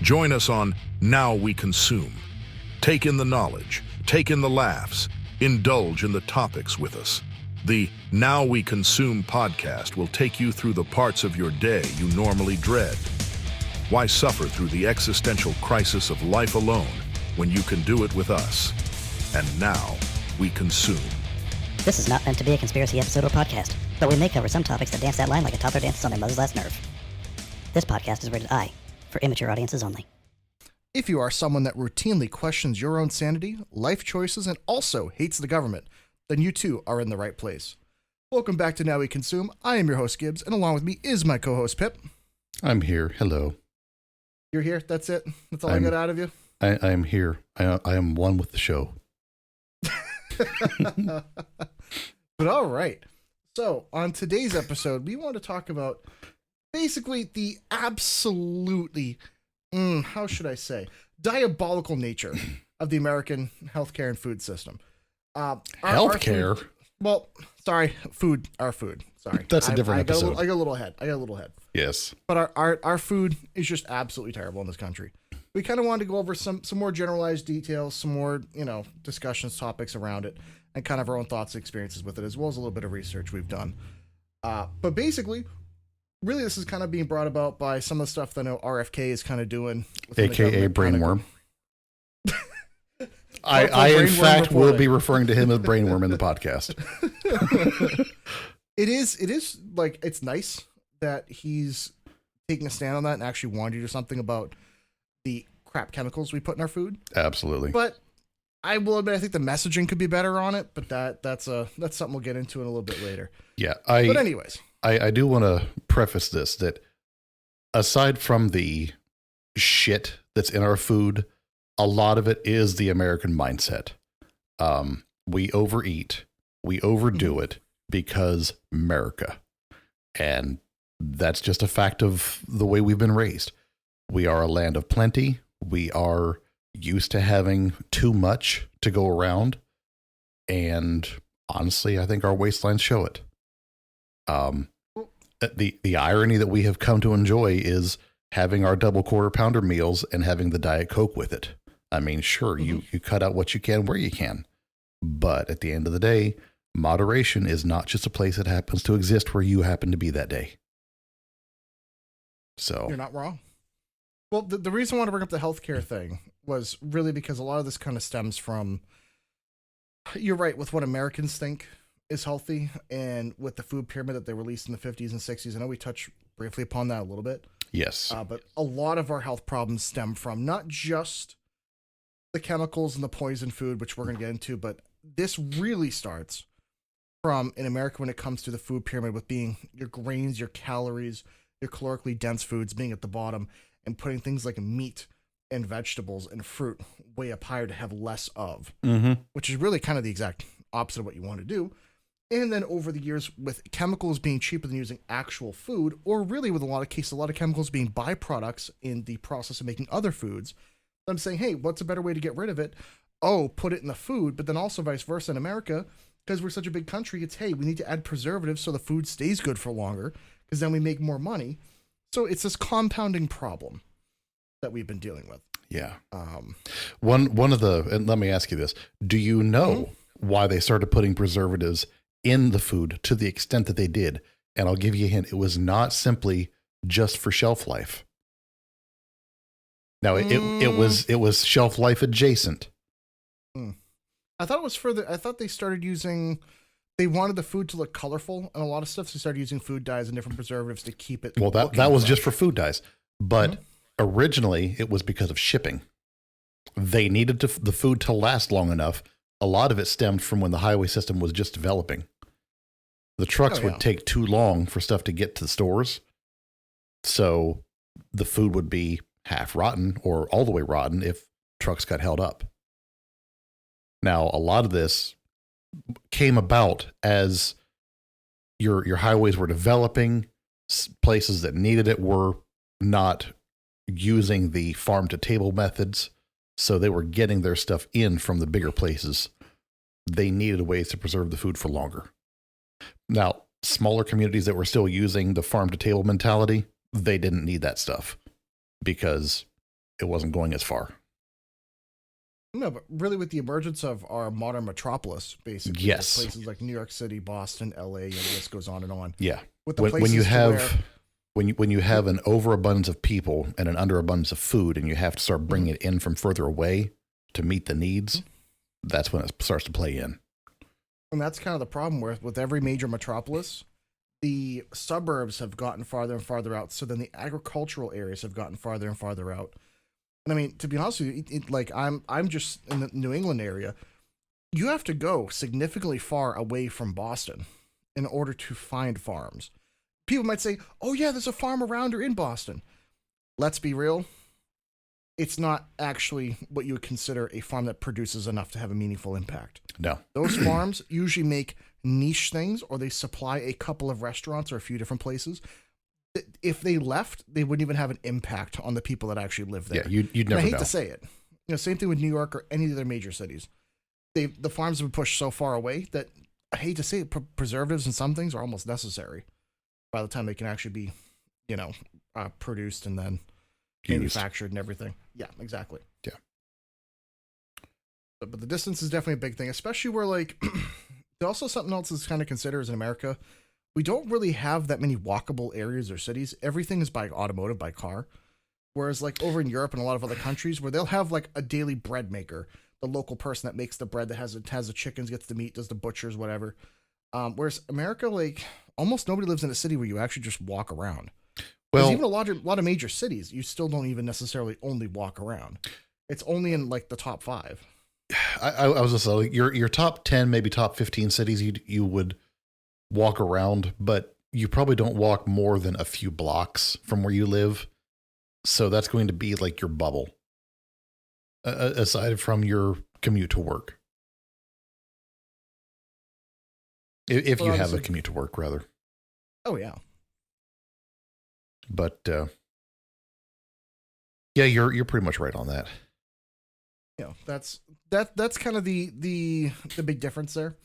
Join us on Now We Consume. Take in the knowledge, take in the laughs, indulge in the topics with us. The Now We Consume podcast will take you through the parts of your day you normally dread. Why suffer through the existential crisis of life alone when you can do it with us? And now we consume. This is not meant to be a conspiracy episode or podcast, but we may cover some topics that dance that line like a toddler dances on their mother's last nerve. This podcast is rated I, for immature audiences only. If you are someone that routinely questions your own sanity, life choices, and also hates the government, then you too are in the right place. Welcome back to Now We Consume. I am your host, Gibbs, and along with me is my co-host, Pip. I'm here. Hello. You're here? That's it? That's all I got out of you? I am here. I am one with the show. But all right. So, on today's episode, we want to talk about basically the absolutely, how should I say, diabolical nature of the American healthcare and food system. Healthcare? Our food. Sorry. That's a different episode. I got a little ahead. Yes. But our food is just absolutely terrible in this country. We kind of wanted to go over some more generalized details, some more, discussions, topics around it, and kind of our own thoughts and experiences with it, as well as a little bit of research we've done. But basically, really, this is kind of being brought about by some of the stuff that I know RFK is kind of doing. AKA Brainworm. I in fact, will be referring to him as Brainworm in the podcast. It is like, it's nice that he's taking a stand on that and actually wanting to do something about the crap chemicals we put in our food. Absolutely. But I will admit, I think the messaging could be better on it, but that's something we'll get into in a little bit later. Yeah. But anyways. I do want to preface this, that aside from the shit that's in our food, a lot of it is the American mindset. We overeat, we overdo it because America. And that's just a fact of the way we've been raised. We are a land of plenty. We are used to having too much to go around. And honestly, I think our waistlines show it. The irony that we have come to enjoy is having our double quarter pounder meals and having the Diet Coke with it. I mean, sure, you cut out what you can where you can. But at the end of the day, moderation is not just a place that happens to exist where you happen to be that day. So you're not wrong. Well, the reason I want to bring up the healthcare thing was really because a lot of this kind of stems from, you're right, with what Americans think is healthy and with the food pyramid that they released in the 50s and 60s. I know we touched briefly upon that a little bit. Yes. But a lot of our health problems stem from not just the chemicals and the poison food, which we're going to get into, but this really starts from in America when it comes to the food pyramid with being your grains, your calories, your calorically dense foods being at the bottom, and putting things like meat and vegetables and fruit way up higher to have less of, which is really kind of the exact opposite of what you want to do. And then over the years, with chemicals being cheaper than using actual food, or really with a lot of cases, a lot of chemicals being byproducts in the process of making other foods, I'm saying, hey, what's a better way to get rid of it? Oh, put it in the food, but then also vice versa in America, because we're such a big country, it's, hey, we need to add preservatives so the food stays good for longer, because then we make more money. So it's this compounding problem that we've been dealing with. Yeah. One of the, and let me ask you this, do you know why they started putting preservatives in the food to the extent that they did? And I'll give you a hint. It was not simply just for shelf life. Now it was shelf life adjacent. I thought it was I thought they started using, they wanted the food to look colorful and a lot of stuff. So they started using food dyes and different preservatives to keep it. Well, that was just for food dyes, but originally it was because of shipping. They needed the food to last long enough. A lot of it stemmed from when the highway system was just developing. The trucks would take too long for stuff to get to the stores. So the food would be half rotten or all the way rotten if trucks got held up. Now, a lot of this came about as your highways were developing, places that needed it were not using the farm to table methods. So they were getting their stuff in from the bigger places. They needed ways to preserve the food for longer. Now, smaller communities that were still using the farm to table mentality, they didn't need that stuff because it wasn't going as far. No, but really with the emergence of our modern metropolis, basically, Yes. with places like New York City, Boston, LA, and the list goes on and on. Yeah. With the When you places to have where- when you have an overabundance of people and an underabundance of food, and you have to start bringing it in from further away to meet the needs, that's when it starts to play in. And that's kind of the problem with every major metropolis, the suburbs have gotten farther and farther out. So then the agricultural areas have gotten farther and farther out. And I mean, to be honest with you, like I'm just in the New England area. You have to go significantly far away from Boston in order to find farms. People might say, "Oh yeah, there's a farm around or in Boston." Let's be real. It's not actually what you would consider a farm that produces enough to have a meaningful impact. No. Those farms usually make niche things, or they supply a couple of restaurants or a few different places. If they left, they wouldn't even have an impact on the people that actually live there. Yeah, you'd And never I hate know. to say it. Same thing with New York or any of the other major cities. The farms have been pushed so far away that I hate to say it, preservatives and some things are almost necessary by the time they can actually be, produced and then Used. manufactured and everything. Yeah, exactly. Yeah. But the distance is definitely a big thing, especially where like also something else is kind of considered as in America. We don't really have that many walkable areas or cities. Everything is by automotive, by car. Whereas like over in Europe and a lot of other countries where they'll have like a daily bread maker, the local person that makes the bread, that has the chickens, gets the meat, does the butchers, whatever. Whereas America, like almost nobody lives in a city where you actually just walk around. Well, Even a lot of major cities, you still don't even necessarily only walk around. It's only in like the top 5. I was just like your top 10, maybe top 15 cities you would walk around, but you probably don't walk more than a few blocks from where you live. So that's going to be like your bubble, aside from your commute to work. If you have a commute to work, rather. Oh yeah. But yeah, you're pretty much right on that. That's kind of the big difference there.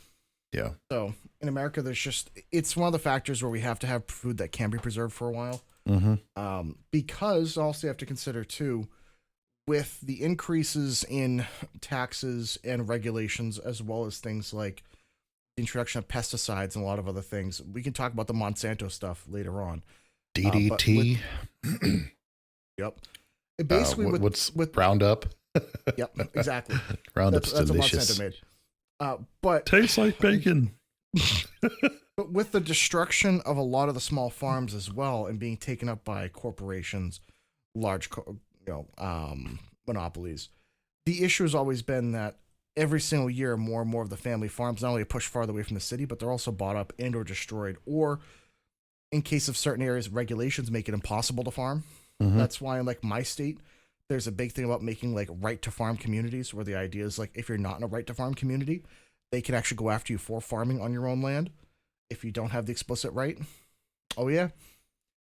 Yeah. So in America, it's one of the factors where we have to have food that can be preserved for a while. Mm-hmm. Because also you have to consider too, with the increases in taxes and regulations, as well as things like the introduction of pesticides and a lot of other things. We can talk about the Monsanto stuff later on. DDT. Yep. It basically what's with Roundup? Yep, exactly. Roundup's that's delicious. what Monsanto made. But Tastes like bacon. But with the destruction of a lot of the small farms as well, and being taken up by corporations, large, monopolies, the issue has always been that every single year, more and more of the family farms not only push farther away from the city, but they're also bought up and or destroyed, or in case of certain areas, regulations make it impossible to farm. Mm-hmm. That's why in like my state, there's a big thing about making like right to farm communities, where the idea is like if you're not in a right to farm community, they can actually go after you for farming on your own land if you don't have the explicit right. Oh yeah,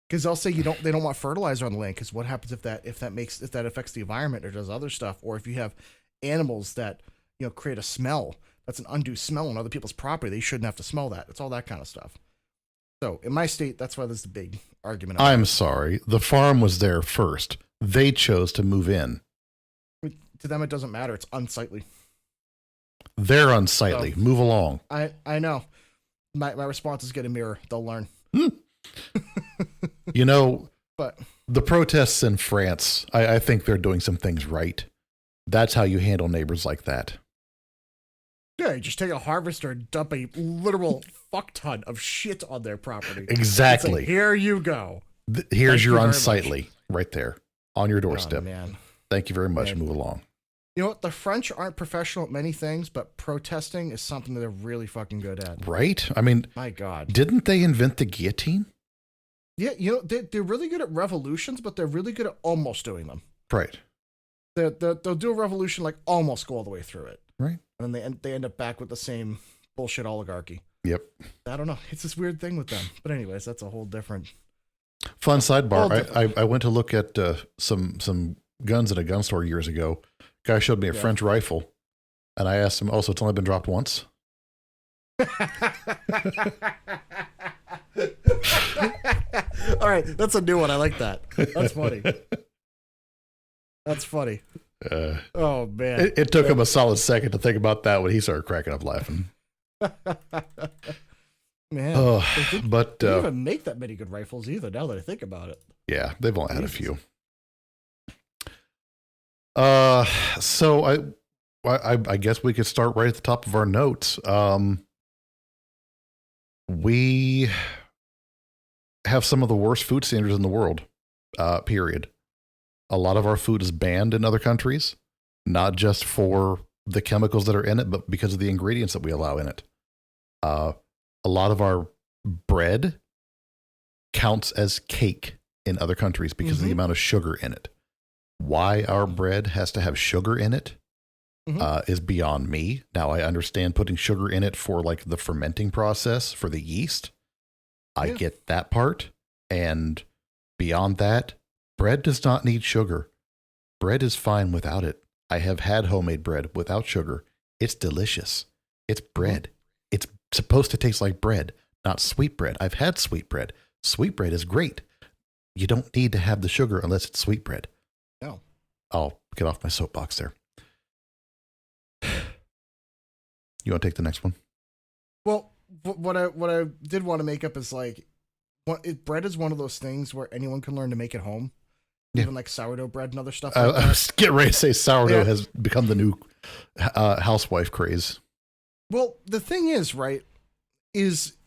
because they'll say they don't want fertilizer on the land, because what happens if that affects the environment or does other stuff, or if you have animals that create a smell that's an undue smell on other people's property, they shouldn't have to smell that. It's all that kind of stuff. So in my state, that's why there's the big argument. I'm sorry. The farm was there first. They chose to move in. To them, it doesn't matter. It's unsightly. They're unsightly. Move along. I know. My response is get a mirror. They'll learn. But the protests in France, I think they're doing some things right. That's how you handle neighbors like that. yeah, you just take a harvester and dump a literal fuck ton of shit on their property. Exactly. Say, here you go. Here's Thank your you very unsightly right there on your doorstep. Oh, man. Thank you very much. Man. Move along. You know what? The French aren't professional at many things, but protesting is something that they're really fucking good at. Right? I mean, My God. didn't they invent the guillotine? Yeah, they're really good at revolutions, but they're really good at almost doing them. Right. They'll do a revolution, like almost go all the way through it. Right. And then they end up back with the same bullshit oligarchy. Yep. I don't know. It's this weird thing with them. But anyways, that's a whole different. Fun sidebar. I went to look at some guns at a gun store years ago. Guy showed me a French rifle, and I asked him, "Oh, so it's only been dropped once?" All right, that's a new one. I like that. That's funny. That's funny. Uh, Oh man. it took him a solid second to think about that when he started cracking up laughing. Man. But They didn't even make that many good rifles either, now that I think about it. yeah, they've only had a Jesus. few. So I guess we could start right at the top of our notes. We have some of the worst food standards in the world, period. A lot of our food is banned in other countries, not just for the chemicals that are in it, but because of the ingredients that we allow in it. A lot of our bread counts as cake in other countries because of the amount of sugar in it. Why our bread has to have sugar in it is beyond me. Now, I understand putting sugar in it for like the fermenting process for the yeast. I get that part. And beyond that, bread does not need sugar. Bread is fine without it. I have had homemade bread without sugar. It's delicious. It's bread. It's supposed to taste like bread, not sweet bread. I've had sweet bread. Sweet bread is great. You don't need to have the sugar unless it's sweet bread. No. I'll get off my soapbox there. You want to take the next one? Well, what I did want to make up is like, bread is one of those things where anyone can learn to make at home. Yeah. Even like sourdough bread and other stuff. I Like that. was getting ready to say sourdough has become the new housewife craze. Well, the thing is, right, is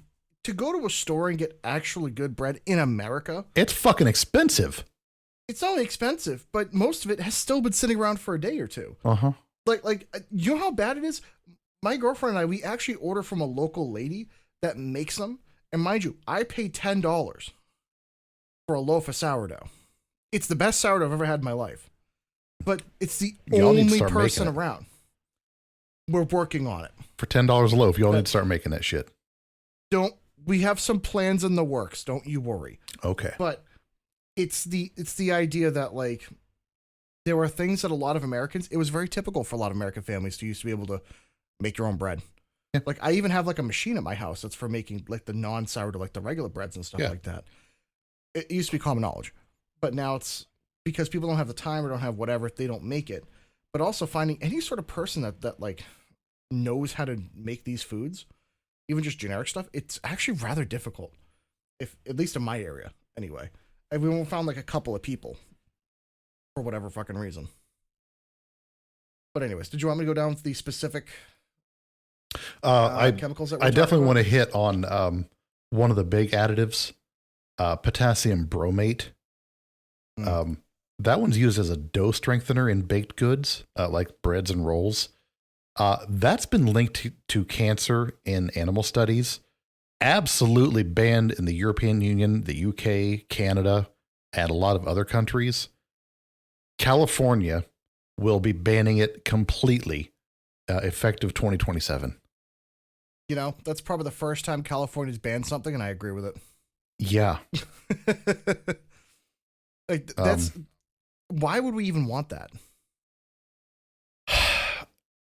to go to a store and get actually good bread in America. It's fucking expensive. It's not only expensive, but most of it has still been sitting around for a day or two. Uh-huh. Like you know how bad it is? My girlfriend and I, we actually order from a local lady that makes them. And mind you, I pay $10 for a loaf of sourdough. It's the best sourdough I've ever had in my life. But it's the only person around. We're working on it. For $10 a loaf, y'all need to start making that shit. We have some plans in the works, don't you worry. Okay. But it's the idea that like there were things that a lot of Americans, it was very typical for a lot of American families to used to be able to make your own bread. Yeah. Like I even have like a machine at my house that's for making like the non-sourdough, like the regular breads and stuff like that. It used to be common knowledge, but now it's because people don't have the time or don't have whatever, they don't make it. But also finding any sort of person that like knows how to make these foods, even just generic stuff, it's actually rather difficult. If at least in my area, anyway. We found like a couple of people for whatever fucking reason. But anyways, did you want me to go down to the specific chemicals that we're I definitely about? want to hit on one of the big additives, potassium bromate. That one's used as a dough strengthener in baked goods, like breads and rolls. That's been linked to cancer in animal studies. Absolutely banned in the European Union, the UK, Canada, and a lot of other countries. California will be banning it completely, effective 2027. You know, that's probably the first time California's banned something, and I agree with it. Yeah. Like that's why would we even want that?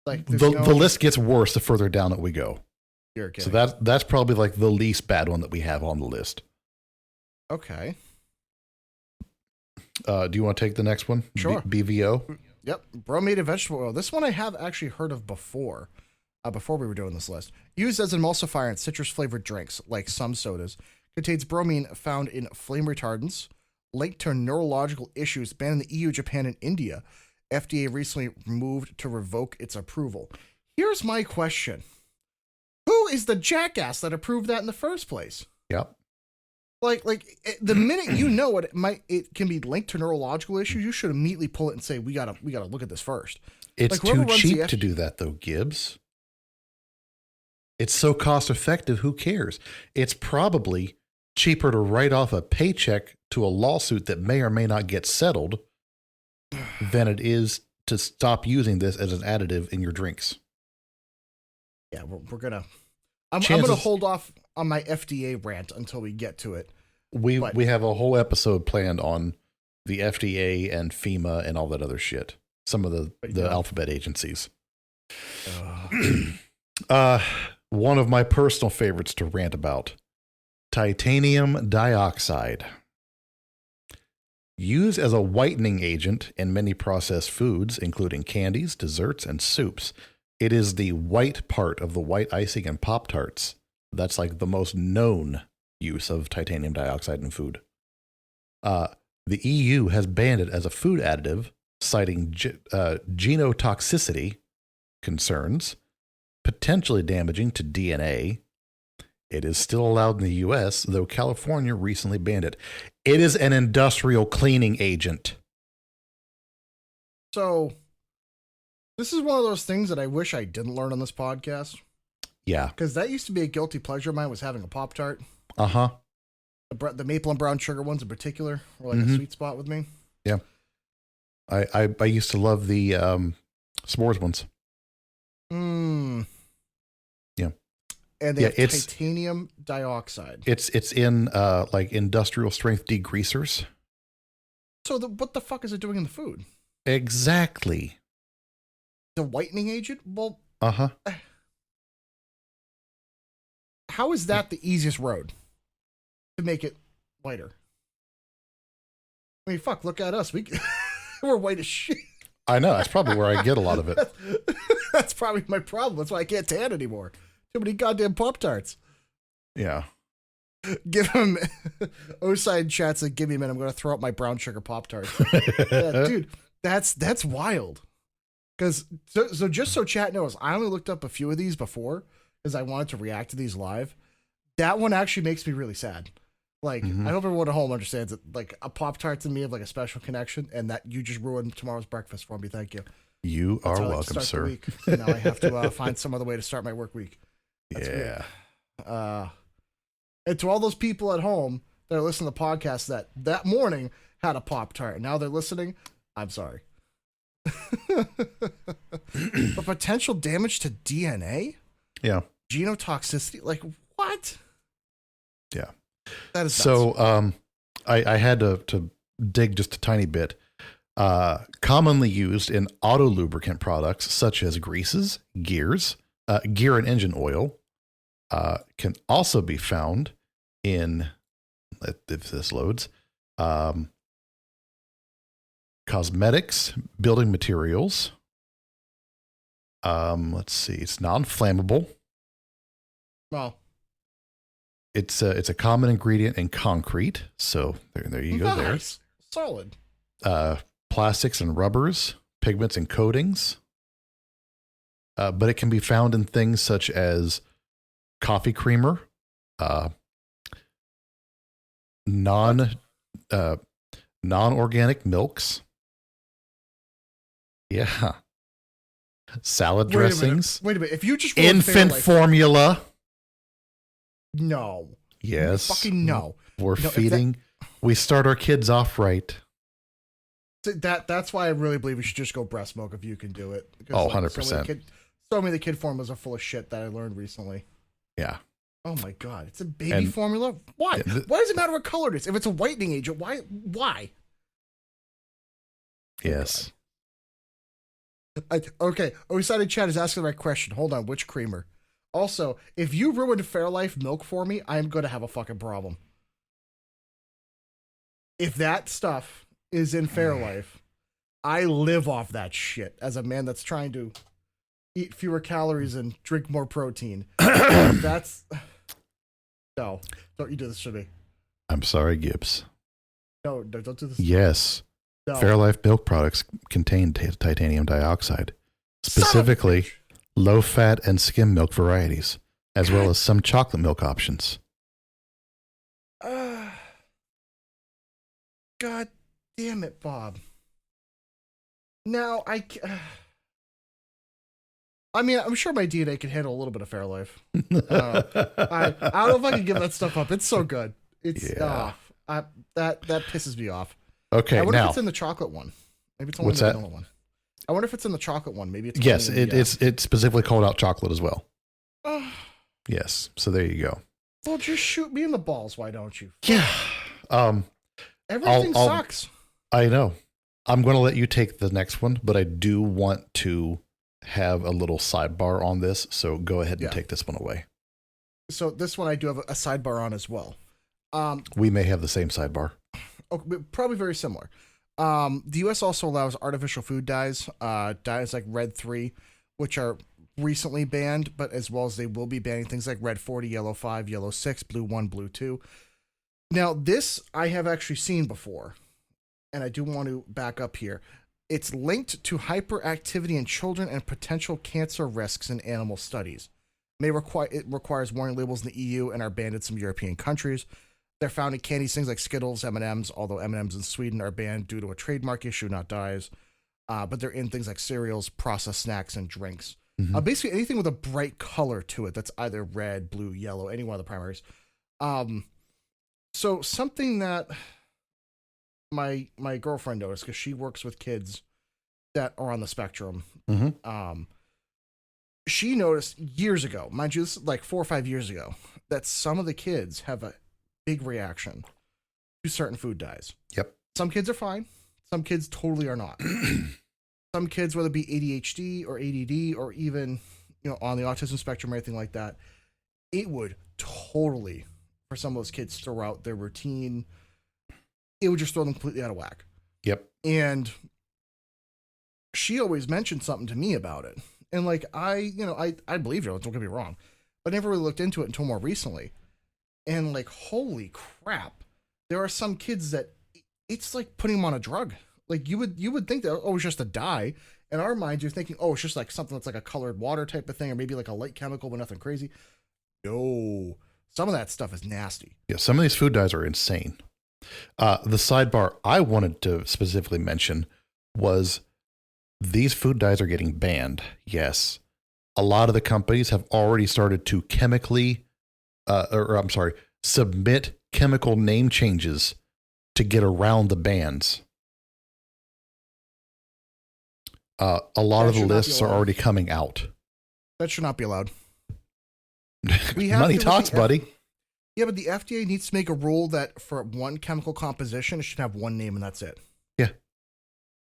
Like the list gets worse the further down that we go. You're kidding. So that's probably like the least bad one that we have on the list. Okay. Do you want to take the next one? Sure. BVO? Yep. Bromated vegetable oil. This one I have actually heard of before we were doing this list. Used as an emulsifier in citrus flavored drinks, like some sodas, contains bromine found in flame retardants, linked to neurological issues, banned in the EU, Japan, and India. FDA recently moved to revoke its approval. Here's my question. Who is the jackass that approved that in the first place? Yep. Like the minute you know it can be linked to neurological issues, you should immediately pull it and say we gotta look at this first. It's like, too cheap to do that though, Gibbs. It's so cost effective, who cares? It's probably cheaper to write off a paycheck to a lawsuit that may or may not get settled than it is to stop using this as an additive in your drinks. Yeah, we're gonna. I'm gonna hold off on my FDA rant until we get to it. We have a whole episode planned on the FDA and FEMA and all that other shit. Some of the alphabet agencies. One of my personal favorites to rant about: titanium dioxide. Used as a whitening agent in many processed foods, including candies, desserts, and soups. It is the white part of the white icing in Pop-Tarts. That's like the most known use of titanium dioxide in food. The EU has banned it as a food additive, citing genotoxicity concerns, potentially damaging to DNA. It is still allowed in the US, though California recently banned it. It is an industrial cleaning agent. So, this is one of those things that I wish I didn't learn on this podcast. Yeah. Because that used to be a guilty pleasure of mine, was having a Pop-Tart. Uh-huh. The maple and brown sugar ones in particular were like a sweet spot with me. Yeah. I used to love the s'mores ones. Yeah. And they have titanium dioxide. It's in like industrial strength degreasers. So what the fuck is it doing in the food? Exactly. The whitening agent? Well, how is that the easiest road to make it whiter? I mean, fuck, look at us. We're white as shit. I know. That's probably where I get a lot of it. That's probably my problem. That's why I can't tan anymore. Too many goddamn Pop-Tarts. Yeah. Give him Oside chats and give me a minute. I'm going to throw up my brown sugar Pop-Tarts. Yeah, dude, that's wild. Because so just so chat knows, I only looked up a few of these before because I wanted to react to these live. That one actually makes me really sad. Like, I hope everyone at home understands that, like, a Pop-Tart to me have like a special connection, and that you just ruined tomorrow's breakfast for me. Thank you. You are welcome, sir. Now I have to find some other way to start my work week. That's yeah. Weird. And to all those people at home that are listening to the podcast that morning had a Pop-Tart, and now they're listening, I'm sorry. But potential damage to DNA? Yeah. Genotoxicity? Like, what? Yeah. That is so. I had to dig just a tiny bit. Commonly used in auto lubricant products such as greases, gears, gear and engine oil, can also be found in, if this loads, cosmetics, building materials. Let's see, it's non-flammable. Well, it's a common ingredient in concrete. So there you go. There, solid. Plastics and rubbers, pigments and coatings. But it can be found in things such as coffee creamer, non-organic milks. Yeah. Salad dressings. Wait a minute. If you just infant formula. No. Yes. Fucking no. We're feeding. We start our kids off right. That's why I really believe we should just go breast milk if you can do it. Oh, 100%. So many of the kid formulas are full of shit that I learned recently. Yeah. Oh my God. It's a baby formula? Why? Why does it matter what color it is? If it's a whitening agent, why? Yes. Okay. Oside Chat is asking the right question. Hold on. Which creamer? Also, if you ruined Fairlife milk for me, I'm going to have a fucking problem. If that stuff is in Fairlife, I live off that shit as a man that's trying to eat fewer calories and drink more protein. That's... No, don't you do this to me. I'm sorry, Gibbs. No, don't do this. Yes. No. Fairlife milk products contain titanium dioxide, specifically low-fat and skim milk varieties, as well as some chocolate milk options. God damn it, Bob. Now, I mean, I'm sure my DNA can handle a little bit of Fairlife. I don't know if I can give that stuff up. It's so good. It's that pisses me off. Okay, I wonder now if it's in the chocolate one. Maybe it's only what's the that? vanilla one. I wonder if it's in the chocolate one. Maybe it's yes. It's specifically called out chocolate as well. Yes. So there you go. Well, just shoot me in the balls. Why don't you? Yeah. Everything sucks. I know. I'm going to let you take the next one, but I do want to have a little sidebar on this. So go ahead and take this one away. So this one I do have a sidebar on as well. We may have the same sidebar. probably very similar. The U.S. also allows artificial food dyes, dyes like Red 3, which are recently banned, but as well as they will be banning things like Red 40, Yellow 5, Yellow 6, Blue 1, Blue 2. Now, this I have actually seen before, and I do want to back up here. It's linked to hyperactivity in children and potential cancer risks in animal studies. It requires warning labels in the EU and are banned in some European countries. They're found in candies, things like Skittles, M&Ms, although M&Ms in Sweden are banned due to a trademark issue, not dyes. But they're in things like cereals, processed snacks, and drinks. Basically anything with a bright color to it that's either red, blue, yellow, any one of the primaries. So something that my girlfriend noticed, because she works with kids that are on the spectrum, she noticed years ago, mind you, this is like 4 or 5 years ago, that some of the kids have a big reaction to certain food dyes. Yep. Some kids are fine. Some kids totally are not. Some kids, whether it be ADHD or ADD or even, on the autism spectrum or anything like that, it would totally, for some of those kids, throw out their routine. It would just throw them completely out of whack. Yep. And she always mentioned something to me about it. And like, I believed her, don't get me wrong, but I never really looked into it until more recently. And like, holy crap, there are some kids that it's like putting them on a drug. Like you would think that, it's just a dye. In our minds, you're thinking, it's just like something that's like a colored water type of thing, or maybe like a light chemical, but nothing crazy. No, some of that stuff is nasty. Yeah, some of these food dyes are insane. The sidebar I wanted to specifically mention was these food dyes are getting banned. Yes. A lot of the companies have already started to submit chemical name changes to get around the bans. A lot of the lists are already coming out. That should not be allowed. Money talks, buddy. Yeah, but the FDA needs to make a rule that for one chemical composition, it should have one name and that's it. Yeah.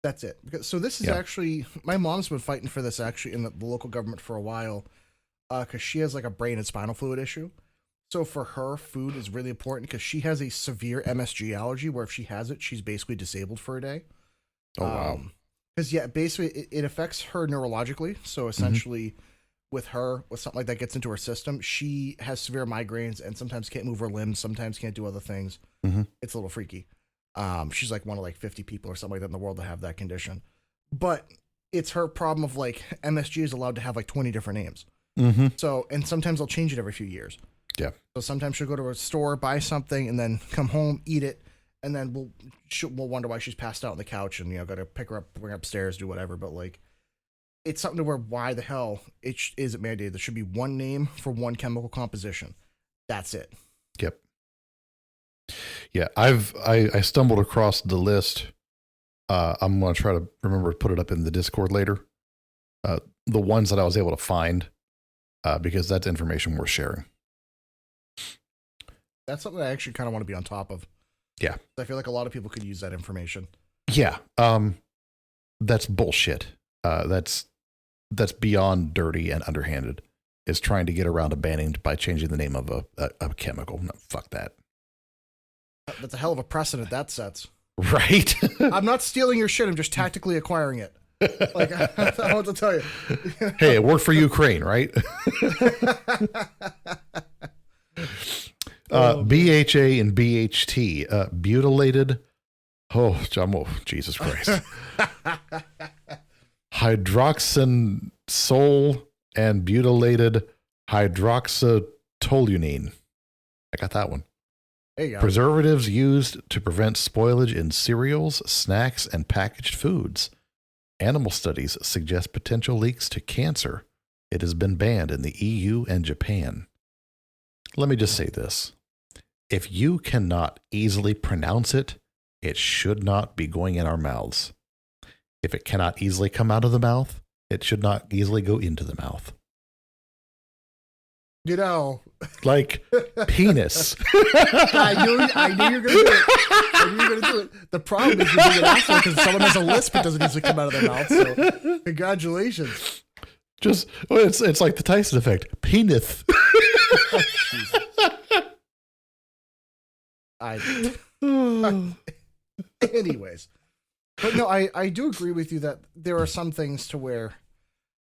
That's it. So this is actually, my mom's been fighting for this actually in the local government for a while, because she has like a brain and spinal fluid issue. So for her, food is really important because she has a severe MSG allergy where if she has it, she's basically disabled for a day. Oh, wow. Because, basically it affects her neurologically. So essentially with her, with something like that gets into her system, she has severe migraines and sometimes can't move her limbs, sometimes can't do other things. It's a little freaky. She's like one of like 50 people or something like that in the world that have that condition. But it's her problem of like MSG is allowed to have like 20 different names. So, and sometimes they'll change it every few years. Yeah. So sometimes she'll go to a store, buy something, and then come home, eat it, and then we'll wonder why she's passed out on the couch and, got to pick her up, bring her upstairs, do whatever. But like, it's something to where why the hell is it mandated? There should be one name for one chemical composition. That's it. Yep. Yeah, I stumbled across the list. I'm going to try to remember to put it up in the Discord later. The ones that I was able to find, because that's information worth sharing. That's something I actually kind of want to be on top of. Yeah. I feel like a lot of people could use that information. Yeah. That's bullshit. That's beyond dirty and underhanded. Is trying to get around a banning by changing the name of a chemical. No, fuck that. That's a hell of a precedent that sets. Right? I'm not stealing your shit. I'm just tactically acquiring it. Like, I want to tell you. Hey, it worked for Ukraine, right? BHA and BHT, butylated. Oh, Jesus Christ. Hydroxynsole and butylated hydroxytoluene. I got that one. There you go. Preservatives used to prevent spoilage in cereals, snacks, and packaged foods. Animal studies suggest potential leaks to cancer. It has been banned in the EU and Japan. Let me just say this. If you cannot easily pronounce it, it should not be going in our mouths. If it cannot easily come out of the mouth, it should not easily go into the mouth. Like penis. I knew you were going to do it. I knew you were going to do it. The problem is you're being an asshole because someone has a lisp, it doesn't easily come out of their mouth. So, congratulations. It's like the Tyson effect. Penis. Anyways, but no, I do agree with you that there are some things to where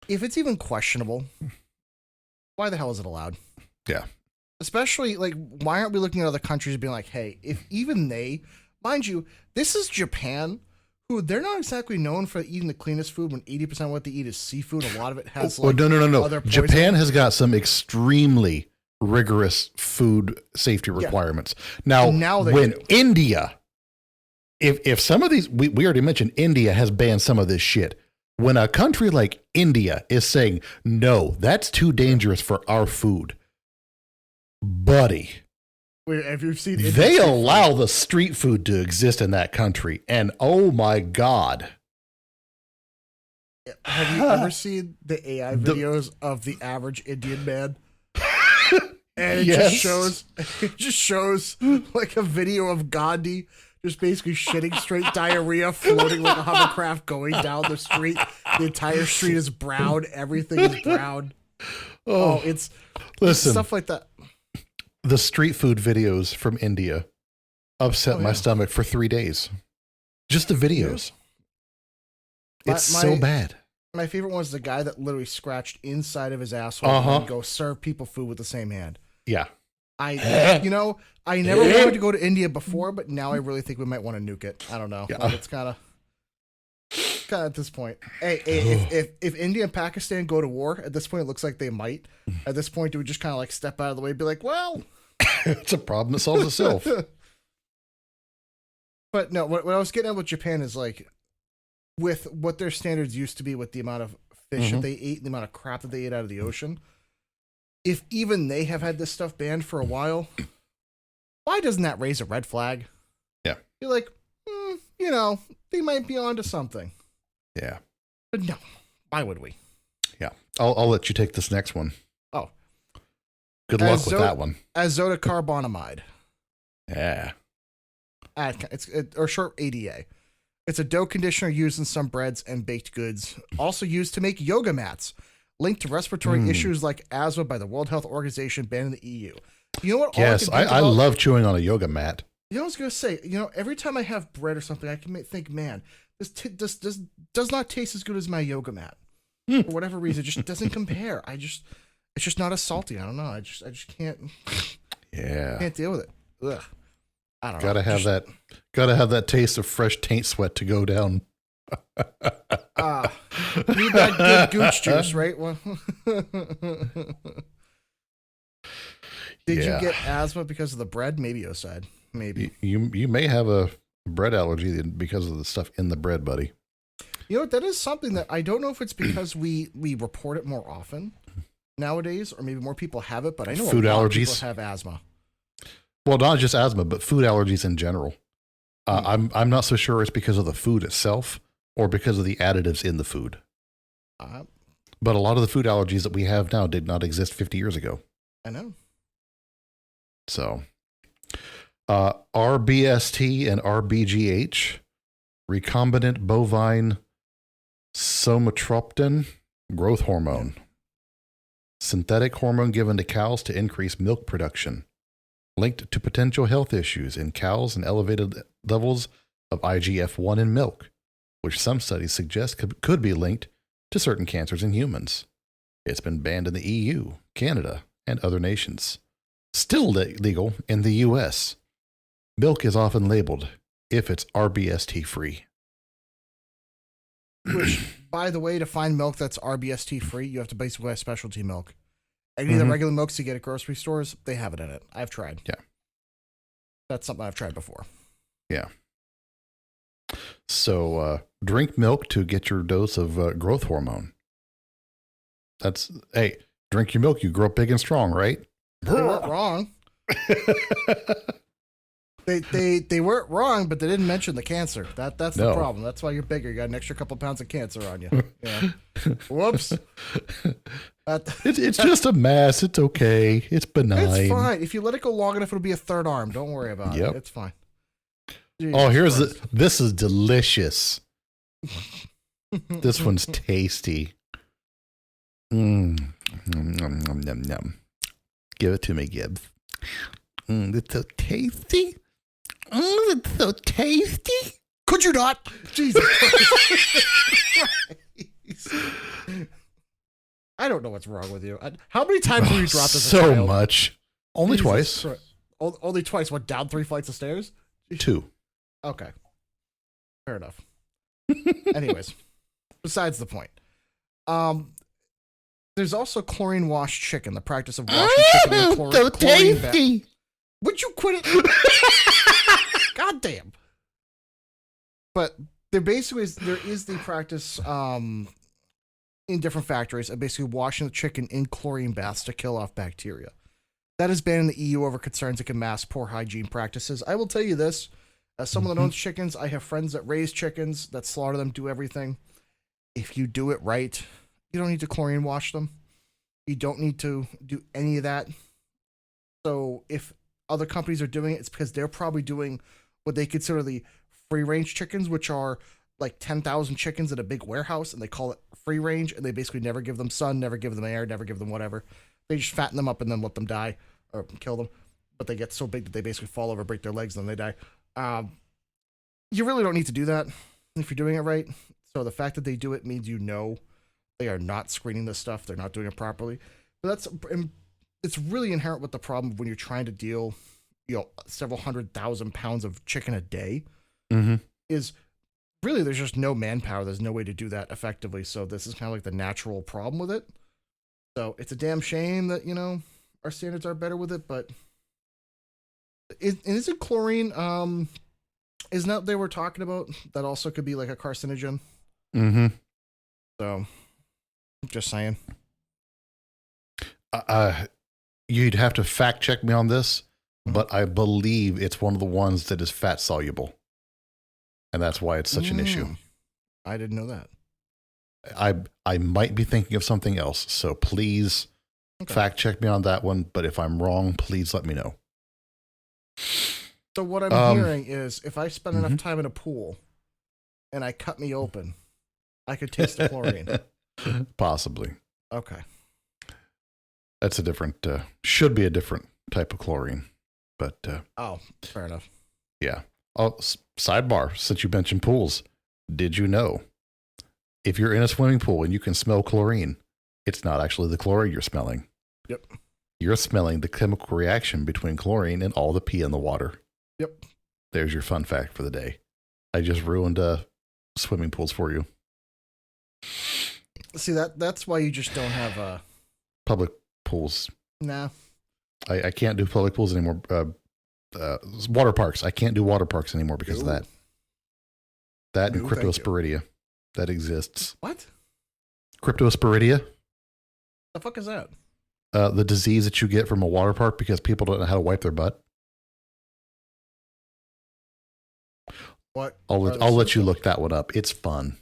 if it's even questionable, why the hell is it allowed? Yeah. Especially, like, why aren't we looking at other countries and being like, hey, if even they, mind you, this is Japan, who they're not exactly known for eating the cleanest food when 80% of what they eat is seafood. A lot of it has, like, no. other poison. Japan has got some extremely rigorous food safety requirements. Now when do. India, if some of these, we already mentioned India has banned some of this shit. When a country like India is saying, no, that's too dangerous for our food, buddy, Have you seen they allow the street food to exist in that country. And oh my God. Have you ever seen the AI videos of the average Indian man? And it just shows like a video of Gandhi just basically shitting straight diarrhea, floating like a hovercraft going down the street. The entire street is brown. Everything is brown. It's stuff like that. The street food videos from India upset my stomach for 3 days. Just the videos. It's so bad. My favorite one was the guy that literally scratched inside of his asshole and then go serve people food with the same hand. Yeah. I never wanted to go to India before, but now I really think we might want to nuke it. I don't know. Yeah. Like, it's kind of at this point. Hey, if India and Pakistan go to war, at this point, it looks like they might. At this point, do we just kind of like step out of the way and be like, well, it's a problem that solves itself. But no, what I was getting at with Japan is like, with what their standards used to be with the amount of fish that they ate and the amount of crap that they ate out of the ocean, if even they have had this stuff banned for a while, why doesn't that raise a red flag? Yeah. You're like, they might be onto something. Yeah. But no, why would we? Yeah. I'll let you take this next one. Oh. Good luck with that one. Azotocarbonamide. Yeah. Or short ADA. It's a dough conditioner used in some breads and baked goods, also used to make yoga mats, linked to respiratory issues like asthma by the World Health Organization, banned in the EU. You know what? Yes, I love chewing on a yoga mat. You know what I was going to say? Every time I have bread or something, I can think, man, this does not taste as good as my yoga mat. For whatever reason, it just doesn't compare. It's just not as salty. I don't know. I just can't. Yeah. Can't deal with it. Ugh. I don't know. Gotta have that taste of fresh taint sweat to go down. Need that good gooch juice, right? Well, Did you get asthma because of the bread? Maybe you said. Maybe. You may have a bread allergy because of the stuff in the bread, buddy. You know what? That is something that I don't know if it's because we report it more often nowadays, or maybe more people have it, but I know food a lot allergies. of people have asthma. Well, not just asthma, but food allergies in general. I'm not so sure it's because of the food itself or because of the additives in the food. But a lot of the food allergies that we have now did not exist 50 years ago. I know. So, RBST and RBGH, recombinant bovine somatropin growth hormone, synthetic hormone given to cows to increase milk production, linked to potential health issues in cows and elevated levels of IGF-1 in milk, which some studies suggest could be linked to certain cancers in humans. It's been banned in the EU, Canada, and other nations. Still legal in the US. Milk is often labeled if it's RBST free. Which, by the way, to find milk that's RBST free, you have to basically buy specialty milk. Any of the regular milks you get at grocery stores, they have it in it. I've tried. Yeah. That's something I've tried before. Yeah. So drink milk to get your dose of growth hormone. Hey, drink your milk, you grow up big and strong, right? They weren't wrong. They weren't wrong, but they didn't mention the cancer. That's the problem. That's why you're bigger. You got an extra couple pounds of cancer on you. Yeah. Whoops. It's just a mass. It's okay. It's benign. It's fine. If you let it go long enough, it'll be a third arm. Don't worry about it. It's fine. Jesus this is delicious. This one's tasty. Nom, nom, nom, nom. Give it to me, Gibbs. It's so tasty. It's so tasty. Could you not? Jesus Christ. I don't know what's wrong with you. How many times have you dropped as a So child? much. Only Jesus twice. Christ. Only twice. What, down 3 flights of stairs? 2. Okay. Fair enough. Anyways, besides the point. There's also chlorine washed chicken, the practice of washing chicken in So chlorine bath. tasty. Would you quit it? God damn. But there is the practice in different factories of basically washing the chicken in chlorine baths to kill off bacteria. That has been in the EU over concerns it can mask poor hygiene practices. I will tell you this, as someone that owns chickens, I have friends that raise chickens, that slaughter them, do everything. If you do it right, you don't need to chlorine wash them. You don't need to do any of that. So if other companies are doing it, it's because they're probably doing what they consider the free range chickens, which are like 10,000 chickens in a big warehouse, and they call it free range, and they basically never give them sun, never give them air, never give them whatever. They just fatten them up and then let them die or kill them. But they get so big that they basically fall over, break their legs, and then they die. You really don't need to do that if you're doing it right. So the fact that they do it means you know they are not screening this stuff. They're not doing it properly. But it's really inherent with the problem when you're trying to deal, several 100,000 pounds of chicken a day. Is really there's just no manpower. There's no way to do that effectively. So this is kind of like the natural problem with it. So it's a damn shame that, our standards are better with it, but is it chlorine? Isn't that what they were talking about? That also could be like a carcinogen. So just saying. You'd have to fact check me on this, but I believe it's one of the ones that is fat soluble. And that's why it's such an issue. I didn't know that. I might be thinking of something else, so please fact check me on that one. But if I'm wrong, please let me know. So what I'm hearing is if I spend enough time in a pool and I cut me open, I could taste the chlorine. Possibly. Okay. That's a different, should be a different type of chlorine. But fair enough. Yeah. Oh, sidebar, since you mentioned pools, did you know if you're in a swimming pool and you can smell chlorine, it's not actually the chlorine you're smelling. Yep. You're smelling the chemical reaction between chlorine and all the pee in the water. Yep. There's your fun fact for the day. I just ruined swimming pools for you. See, that's why you just don't have public pools. Nah. I can't do public pools anymore. Water parks. I can't do water parks anymore because of that. That and cryptosporidia that exists. What? Cryptosporidia. The fuck is that? The disease that you get from a water park because people don't know how to wipe their butt. What? I'll let you look that one up. It's fun.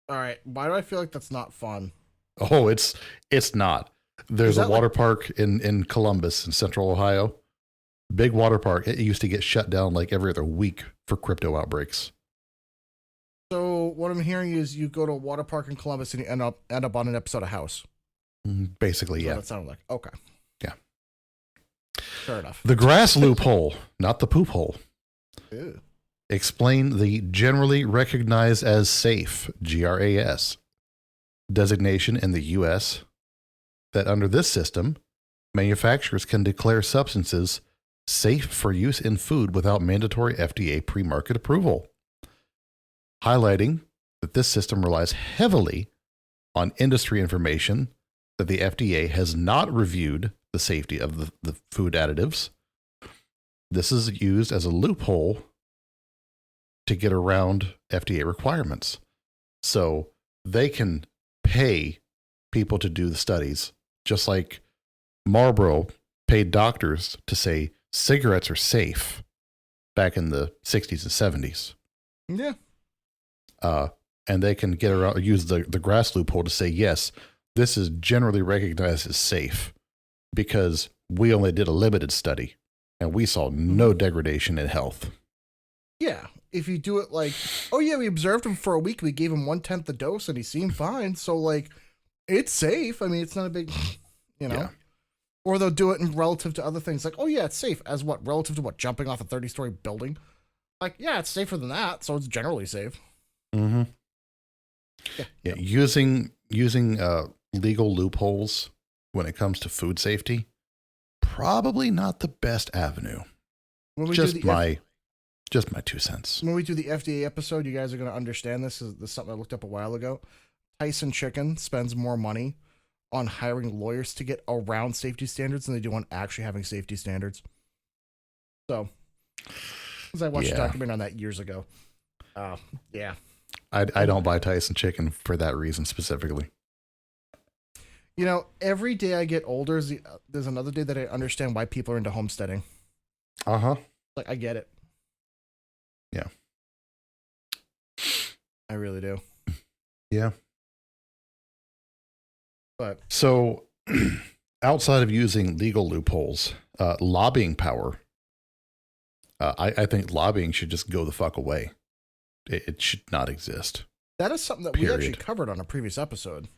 All right. Why do I feel like that's not fun? Oh, it's not. There's a water park in Columbus in Central Ohio. Big water park. It used to get shut down like every other week for crypto outbreaks. So what I'm hearing is you go to a water park in Columbus and you end up on an episode of House. Basically, yeah. That sounded like. Okay. Yeah. Fair enough. The grass loophole, not the poop hole. Ew. Explain the generally recognized as safe, GRAS, designation in the U.S. that under this system, manufacturers can declare substances safe for use in food without mandatory FDA pre-market approval, highlighting that this system relies heavily on industry information that the FDA has not reviewed the safety of the food additives. This is used as a loophole to get around FDA requirements. So they can pay people to do the studies, just like Marlboro paid doctors to say cigarettes are safe back in the 60s and 70s. Yeah. And they can get around, use the grass loophole to say, yes, this is generally recognized as safe because we only did a limited study and we saw no degradation in health. Yeah. If you do it like, oh yeah, we observed him for a week. We gave him 1/10 the dose and he seemed fine. So like, it's safe. I mean, it's not a big, Yeah. Or they'll do it in relative to other things. Like, oh yeah, it's safe. As what? Relative to what? Jumping off a 30-story building? Like, yeah, it's safer than that, so it's generally safe. Mm-hmm. Yeah, using legal loopholes when it comes to food safety, probably not the best avenue. When we Just my 2 cents. When we do the FDA episode, you guys are going to understand this. This is something I looked up a while ago. Tyson Chicken spends more money on hiring lawyers to get around safety standards than they do on actually having safety standards. So, because I watched a documentary on that years ago. Yeah. I don't buy Tyson Chicken for that reason specifically. You know, every day I get older, there's another day that I understand why people are into homesteading. Uh-huh. Like, I get it. Yeah. I really do. Yeah. But so outside of using legal loopholes, lobbying power, I think lobbying should just go the fuck away. It should not exist. that is something that we actually covered on a previous episode.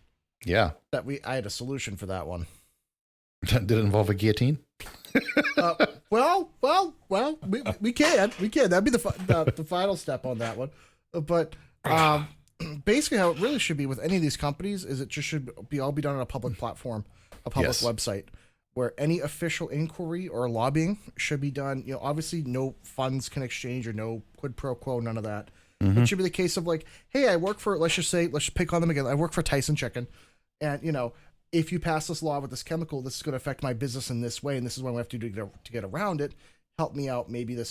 Yeah. I had a solution for that one. Did it involve a guillotine? Well, we can. That'd be the final step on that one. But basically, how it really should be with any of these companies is it just should all be done on a public platform, a public website, where any official inquiry or lobbying should be done. You know, obviously, no funds can exchange or no quid pro quo, none of that. It should be the case of like, hey, I work for, let's just pick on them again. I work for Tyson Chicken, and you know, if you pass this law with this chemical, this is going to affect my business in this way, and this is what we have to do to get around it. Help me out. Maybe a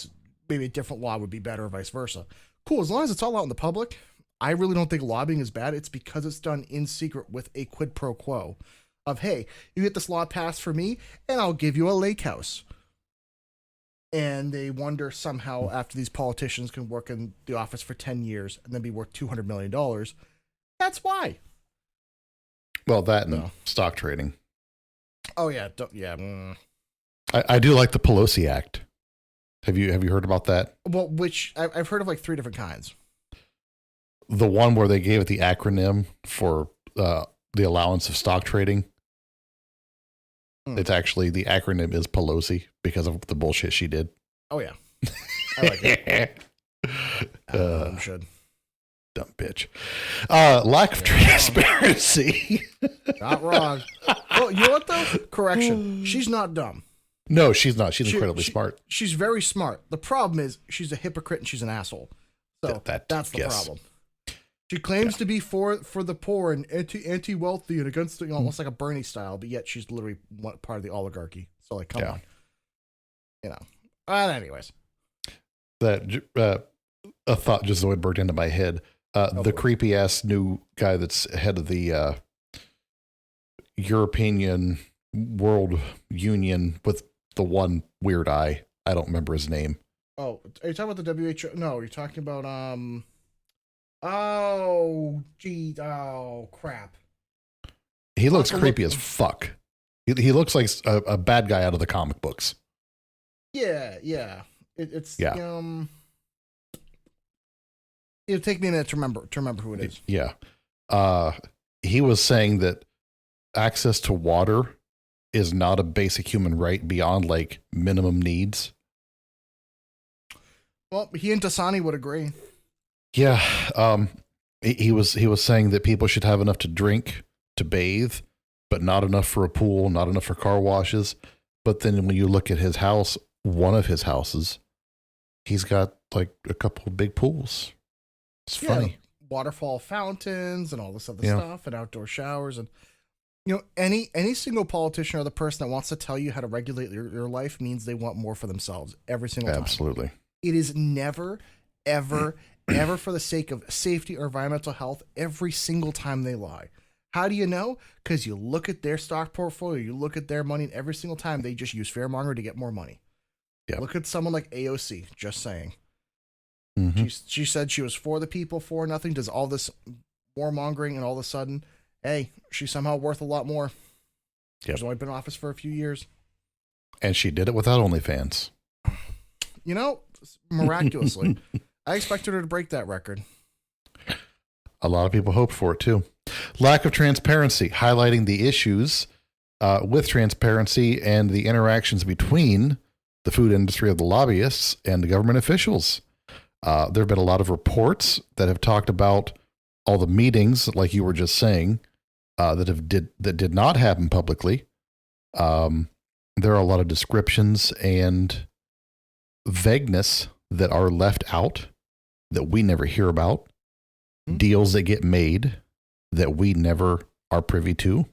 different law would be better, or vice versa. Cool. As long as it's all out in the public, I really don't think lobbying is bad. It's because it's done in secret with a quid pro quo of, hey, you get this law passed for me, and I'll give you a lake house. And they wonder somehow after these politicians can work in the office for 10 years and then be worth $200 million. That's why. Well, that and stock trading. Oh, yeah. I do like the Pelosi Act. Have you heard about that? Well, which I've heard of like 3 different kinds. The one where they gave it the acronym for the allowance of stock trading. It's actually, the acronym is Pelosi because of the bullshit she did. Oh, yeah. I like it. I should. Dumb bitch. Lack of transparency. Not wrong. Well, you know what, though? Correction. She's not dumb. No, she's not. She's incredibly smart. She's very smart. The problem is she's a hypocrite and she's an asshole. So that's the problem. She claims to be for the poor and anti-wealthy and against, almost like a Bernie style, but yet she's literally part of the oligarchy. So, like, come on. You know. Anyways. That a thought just burst into my head. The creepy ass new guy that's head of the European World Union with the one weird eye. I don't remember his name. Oh, are you talking about the WHO? No, you're talking about oh, gee, oh crap. He looks creepy as fuck. He looks like a bad guy out of the comic books. Yeah. It'll take me a minute to remember who it is. Yeah. He was saying that access to water is not a basic human right beyond like minimum needs. Well, he and Dasani would agree. Yeah. He was saying that people should have enough to drink, to bathe, but not enough for a pool, not enough for car washes. But then when you look at his house, one of his houses, he's got like a couple of big pools. It's funny. Waterfall fountains and all this other stuff and outdoor showers. And, you know, any single politician or the person that wants to tell you how to regulate your life means they want more for themselves every single time. Absolutely. It is never, ever, ever for the sake of safety or environmental health every single time they lie. How do you know? Because you look at their stock portfolio, you look at their money, and every single time they just use fearmonger to get more money. Yep. Look at someone like AOC, just saying. Mm-hmm. She said she was for the people, for nothing, does all this warmongering, and all of a sudden, hey, she's somehow worth a lot more. Yep. She's only been in office for a few years. And she did it without OnlyFans. You know, miraculously. I expected her to break that record. A lot of people hope for it too. Lack of transparency, highlighting the issues with transparency and the interactions between the food industry of the lobbyists and the government officials. There have been a lot of reports that have talked about all the meetings, like you were just saying, that did not happen publicly. There are a lot of descriptions and vagueness that are left out that we never hear about. Deals that get made that we never are privy to.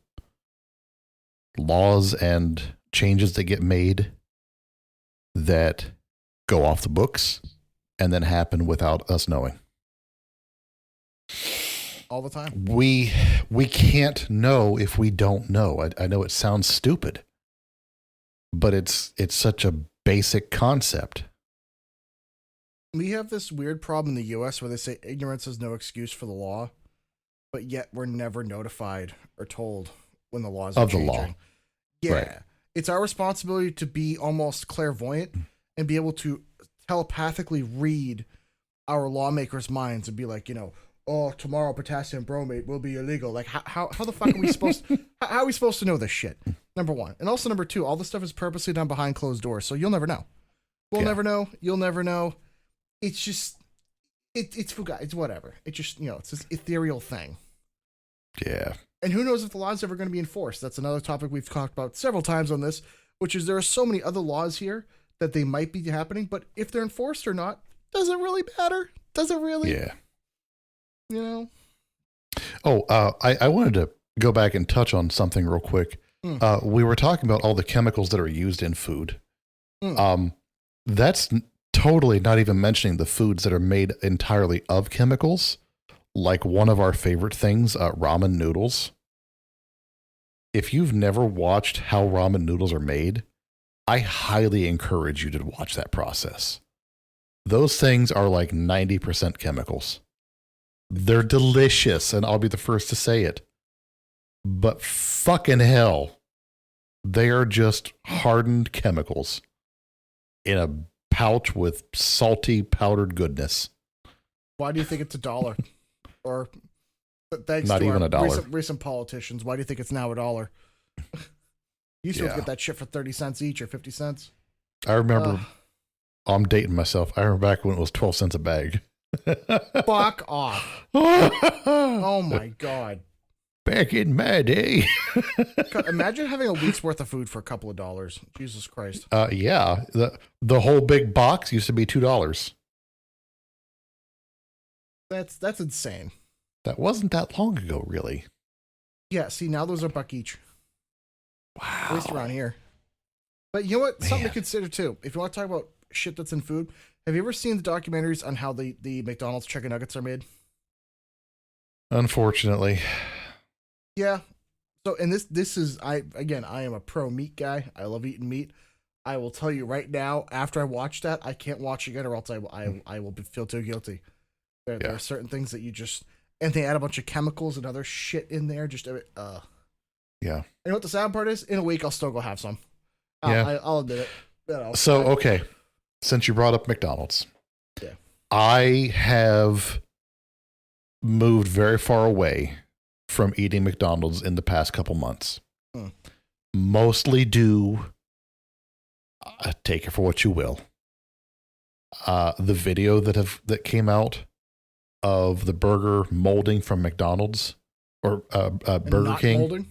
Laws and changes that get made that go off the books and then happen without us knowing. All the time. We can't know if we don't know. I know it sounds stupid, but it's such a basic concept. We have this weird problem in the U.S. where they say ignorance is no excuse for the law, but yet we're never notified or told when the laws are Of the changing. law. Yeah. Right. It's our responsibility to be almost clairvoyant and be able to telepathically read our lawmakers' minds and be like, oh, tomorrow potassium bromate will be illegal. Like, how the fuck are we supposed how are we supposed to know this shit? Number one. And also number two, all this stuff is purposely done behind closed doors, so you'll never know. We'll never know. You'll never know. It's just, it's fuga. It's whatever. It's just, it's this ethereal thing. Yeah. And who knows if the law is ever going to be enforced? That's another topic we've talked about several times on this, which is there are so many other laws here that they might be happening, but if they're enforced or not, does it really matter? Does it really? Yeah. Oh, I wanted to go back and touch on something real quick. We were talking about all the chemicals that are used in food. That's totally not even mentioning the foods that are made entirely of chemicals. Like one of our favorite things, ramen noodles. If you've never watched how ramen noodles are made, I highly encourage you to watch that process. Those things are like 90% chemicals. They're delicious, and I'll be the first to say it. But fucking hell, they are just hardened chemicals in a pouch with salty powdered goodness. Why do you think it's $1? Or thanks Not to even our $1. Recent politicians, why do you think it's now $1? You used to get that shit for 30 cents each or 50 cents. I remember, I'm dating myself. I remember back when it was 12 cents a bag. Fuck off. Oh my God. Back in my day. Imagine having a week's worth of food for a couple of dollars. Jesus Christ. Yeah. The whole big box used to be $2. That's insane. That wasn't that long ago, really. Yeah, see, now those are $1 each. Wow. At least around here. But you know what? Something to Man. consider too. If you want to talk about shit that's in food, have you ever seen the documentaries on how the McDonald's chicken nuggets are made? Unfortunately. Yeah. So, and this is, I am a pro meat guy. I love eating meat. I will tell you right now, after I watch that, I can't watch again or else I will feel too guilty. There are certain things that you just, and they add a bunch of chemicals and other shit in there. Just, Yeah. You know what the sad part is? In a week, I'll still go have some. Yeah. I'll admit it. So, okay. Since you brought up McDonald's. Yeah. I have moved very far away from eating McDonald's in the past couple months. Mostly due, take it for what you will. The video that came out of the burger molding from McDonald's or Burger King, molding?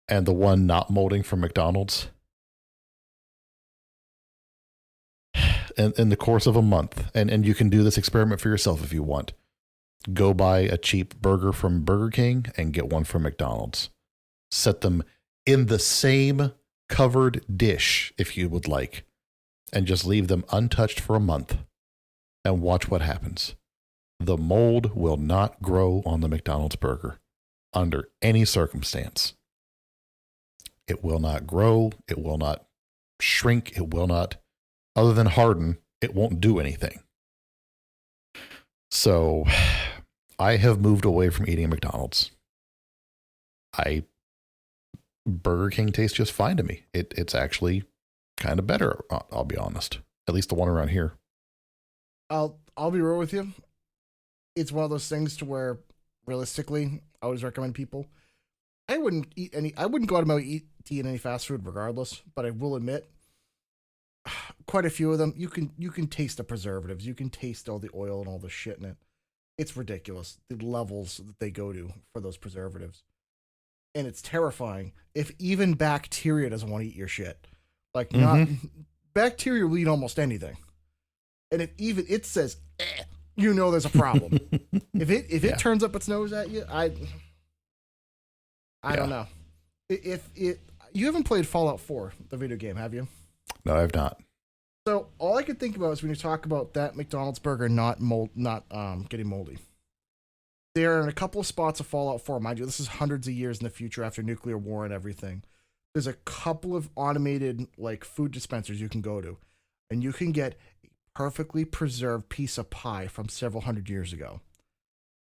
and the one not molding from McDonald's. In the course of a month, and you can do this experiment for yourself if you want. Go buy a cheap burger from Burger King and get one from McDonald's. Set them in the same covered dish if you would like, and just leave them untouched for a month and watch what happens. The mold will not grow on the McDonald's burger under any circumstance. It will not grow. It will not shrink. It will not, other than harden, it won't do anything. So I have moved away from eating McDonald's. Burger King tastes just fine to me. It's actually kind of better, I'll be honest. At least the one around here. I'll be real with you. It's one of those things to where, realistically, I always recommend people. I wouldn't go out of my way to eat any fast food regardless, but I will admit, quite a few of them, you can taste the preservatives. You can taste all the oil and all the shit in it. It's ridiculous, the levels that they go to for those preservatives. And it's terrifying if even bacteria doesn't want to eat your shit. Like, not bacteria will eat almost anything. And if even it says, you know there's a problem. if it turns up its nose at you, I don't know. If you haven't played Fallout 4, the video game, have you? No, I've not. So all I could think about is when you talk about that McDonald's burger not getting moldy. There are in a couple of spots of Fallout 4, mind you, this is hundreds of years in the future after nuclear war and everything. There's a couple of automated like food dispensers you can go to, and you can get a perfectly preserved piece of pie from several hundred years ago.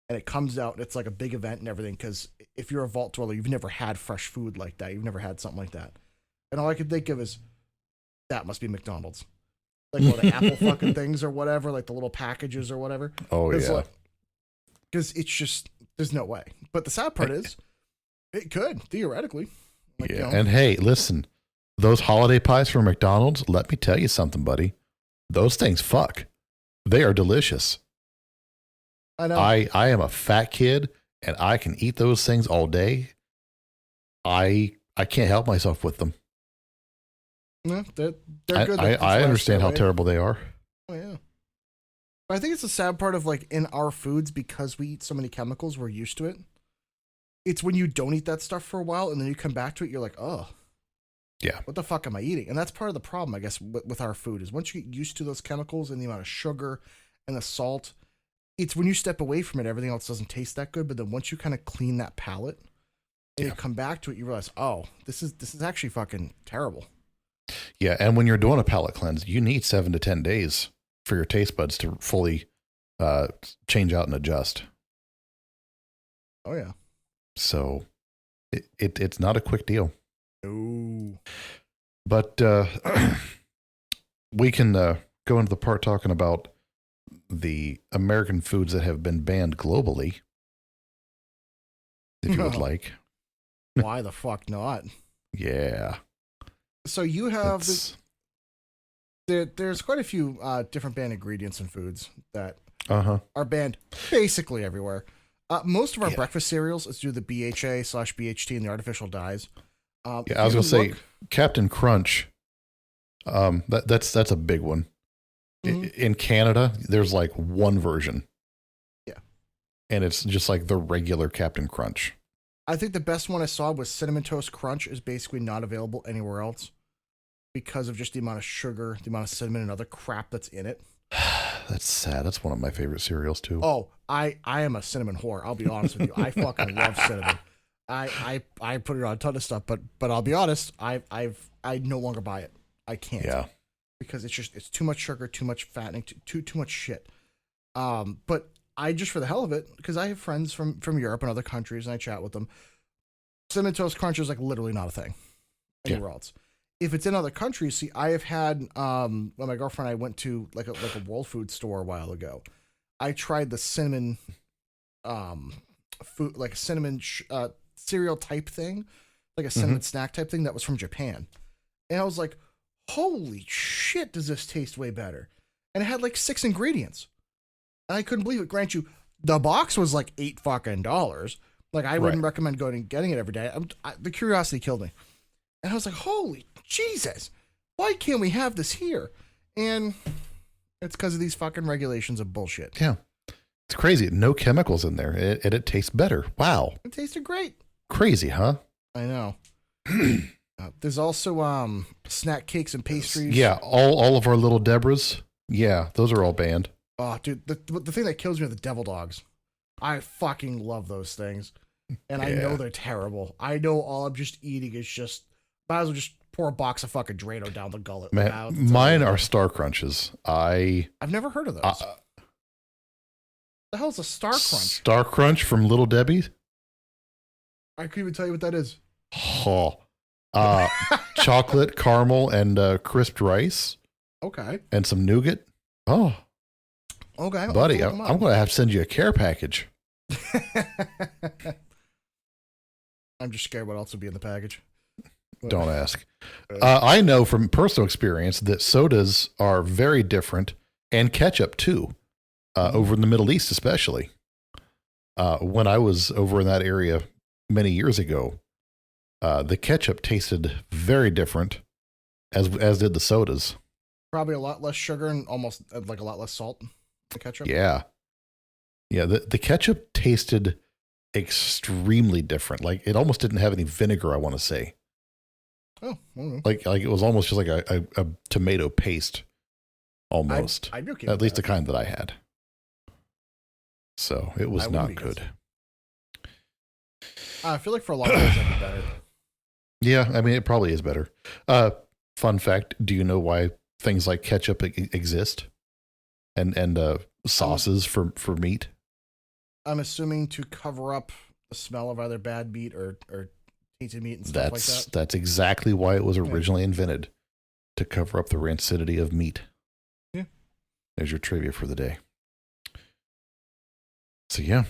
And it comes out, and it's like a big event and everything, because if you're a vault dweller, you've never had fresh food like that. You've never had something like that. And all I could think of is, that must be McDonald's. Like all the Apple fucking things or whatever, like the little packages or whatever. Oh, yeah. Because it's just, there's no way. But the sad part is, it could, theoretically. Like, yeah, and hey, listen, those holiday pies from McDonald's, let me tell you something, buddy. Those things fuck. They are delicious. I know. I am a fat kid, and I can eat those things all day. I can't help myself with them. Yeah, they're good. I understand how terrible they are. Oh, yeah. But I think it's the sad part of, like, in our foods, because we eat so many chemicals, we're used to it. It's when you don't eat that stuff for a while, and then you come back to it, you're like, oh. Yeah. What the fuck am I eating? And that's part of the problem, I guess, with our food, is once you get used to those chemicals and the amount of sugar and the salt, it's when you step away from it, everything else doesn't taste that good. But then once you kind of clean that palate and you come back to it, you realize, oh, this is actually fucking terrible. Yeah, and when you're doing a palate cleanse, you need 7 to 10 days for your taste buds to fully change out and adjust. Oh, yeah. So it's not a quick deal. No. But we can go into the part talking about the American foods that have been banned globally, if you would like. Why the fuck not? Yeah. So you have there's quite a few different banned ingredients in foods that are banned basically everywhere. Most of our breakfast cereals is due to the BHA/BHT and the artificial dyes. I was gonna say Captain Crunch. That's a big one. In Canada, there's like one version. Yeah, and it's just like the regular Captain Crunch. I think the best one I saw was Cinnamon Toast Crunch is basically not available anywhere else because of just the amount of sugar, the amount of cinnamon and other crap that's in it. That's sad. That's one of my favorite cereals too. Oh, I am a cinnamon whore. I'll be honest with you. I fucking love cinnamon. I put it on a ton of stuff, but I'll be honest. I no longer buy it. I can't. Yeah. Because it's too much sugar, too much fattening, too much shit. But I just for the hell of it, because I have friends from Europe and other countries, and I chat with them. Cinnamon Toast Crunch is like literally not a thing anywhere else. If it's in other countries, see, I have had when my girlfriend and I went to like a World Food store a while ago. I tried the cinnamon food, like a cinnamon cereal type thing, like a cinnamon snack type thing that was from Japan, and I was like, holy shit, does this taste way better? And it had like 6 ingredients. And I couldn't believe it. Grant you, the box was like $8 fucking. Like, I wouldn't recommend going and getting it every day. The curiosity killed me. And I was like, holy Jesus, why can't we have this here? And it's because of these fucking regulations of bullshit. Yeah. It's crazy. No chemicals in there. And it tastes better. Wow. It tasted great. Crazy, huh? I know. There's also snack cakes and pastries. Yeah, all of our little Debras. Yeah, those are all banned. Oh, dude, the thing that kills me are the devil dogs. I fucking love those things. And I know they're terrible. I know all I'm just eating is just, might as well just pour a box of fucking Drano down the gullet. Man, mine are Star Crunches. I've never heard of those. The hell's a Star Crunch? Star Crunch from Little Debbie's? I couldn't even tell you what that is. Oh. Chocolate, caramel, and crisped rice. Okay. And some nougat. Oh. Okay. Buddy, I'm going to have to send you a care package. I'm just scared what else would be in the package. Don't ask. I know from personal experience that sodas are very different, and ketchup too, over in the Middle East especially. When I was over in that area many years ago, the ketchup tasted very different, as did the sodas. Probably a lot less sugar and almost like a lot less salt. The ketchup. Yeah. The ketchup tasted extremely different. Like it almost didn't have any vinegar, I want to say. Oh, like it was almost just like a tomato paste, almost. I'd be okay At with least that. the kind that I had. So it was not good. I feel like for a lot of things that'd be better. Yeah, I mean it probably is better. Fun fact: do you know why things like ketchup exist, and sauces for meat? I'm assuming to cover up the smell of either bad meat or tainted meat and stuff like that. That's exactly why it was originally invented, to cover up the rancidity of meat. Yeah. There's your trivia for the day. So yeah,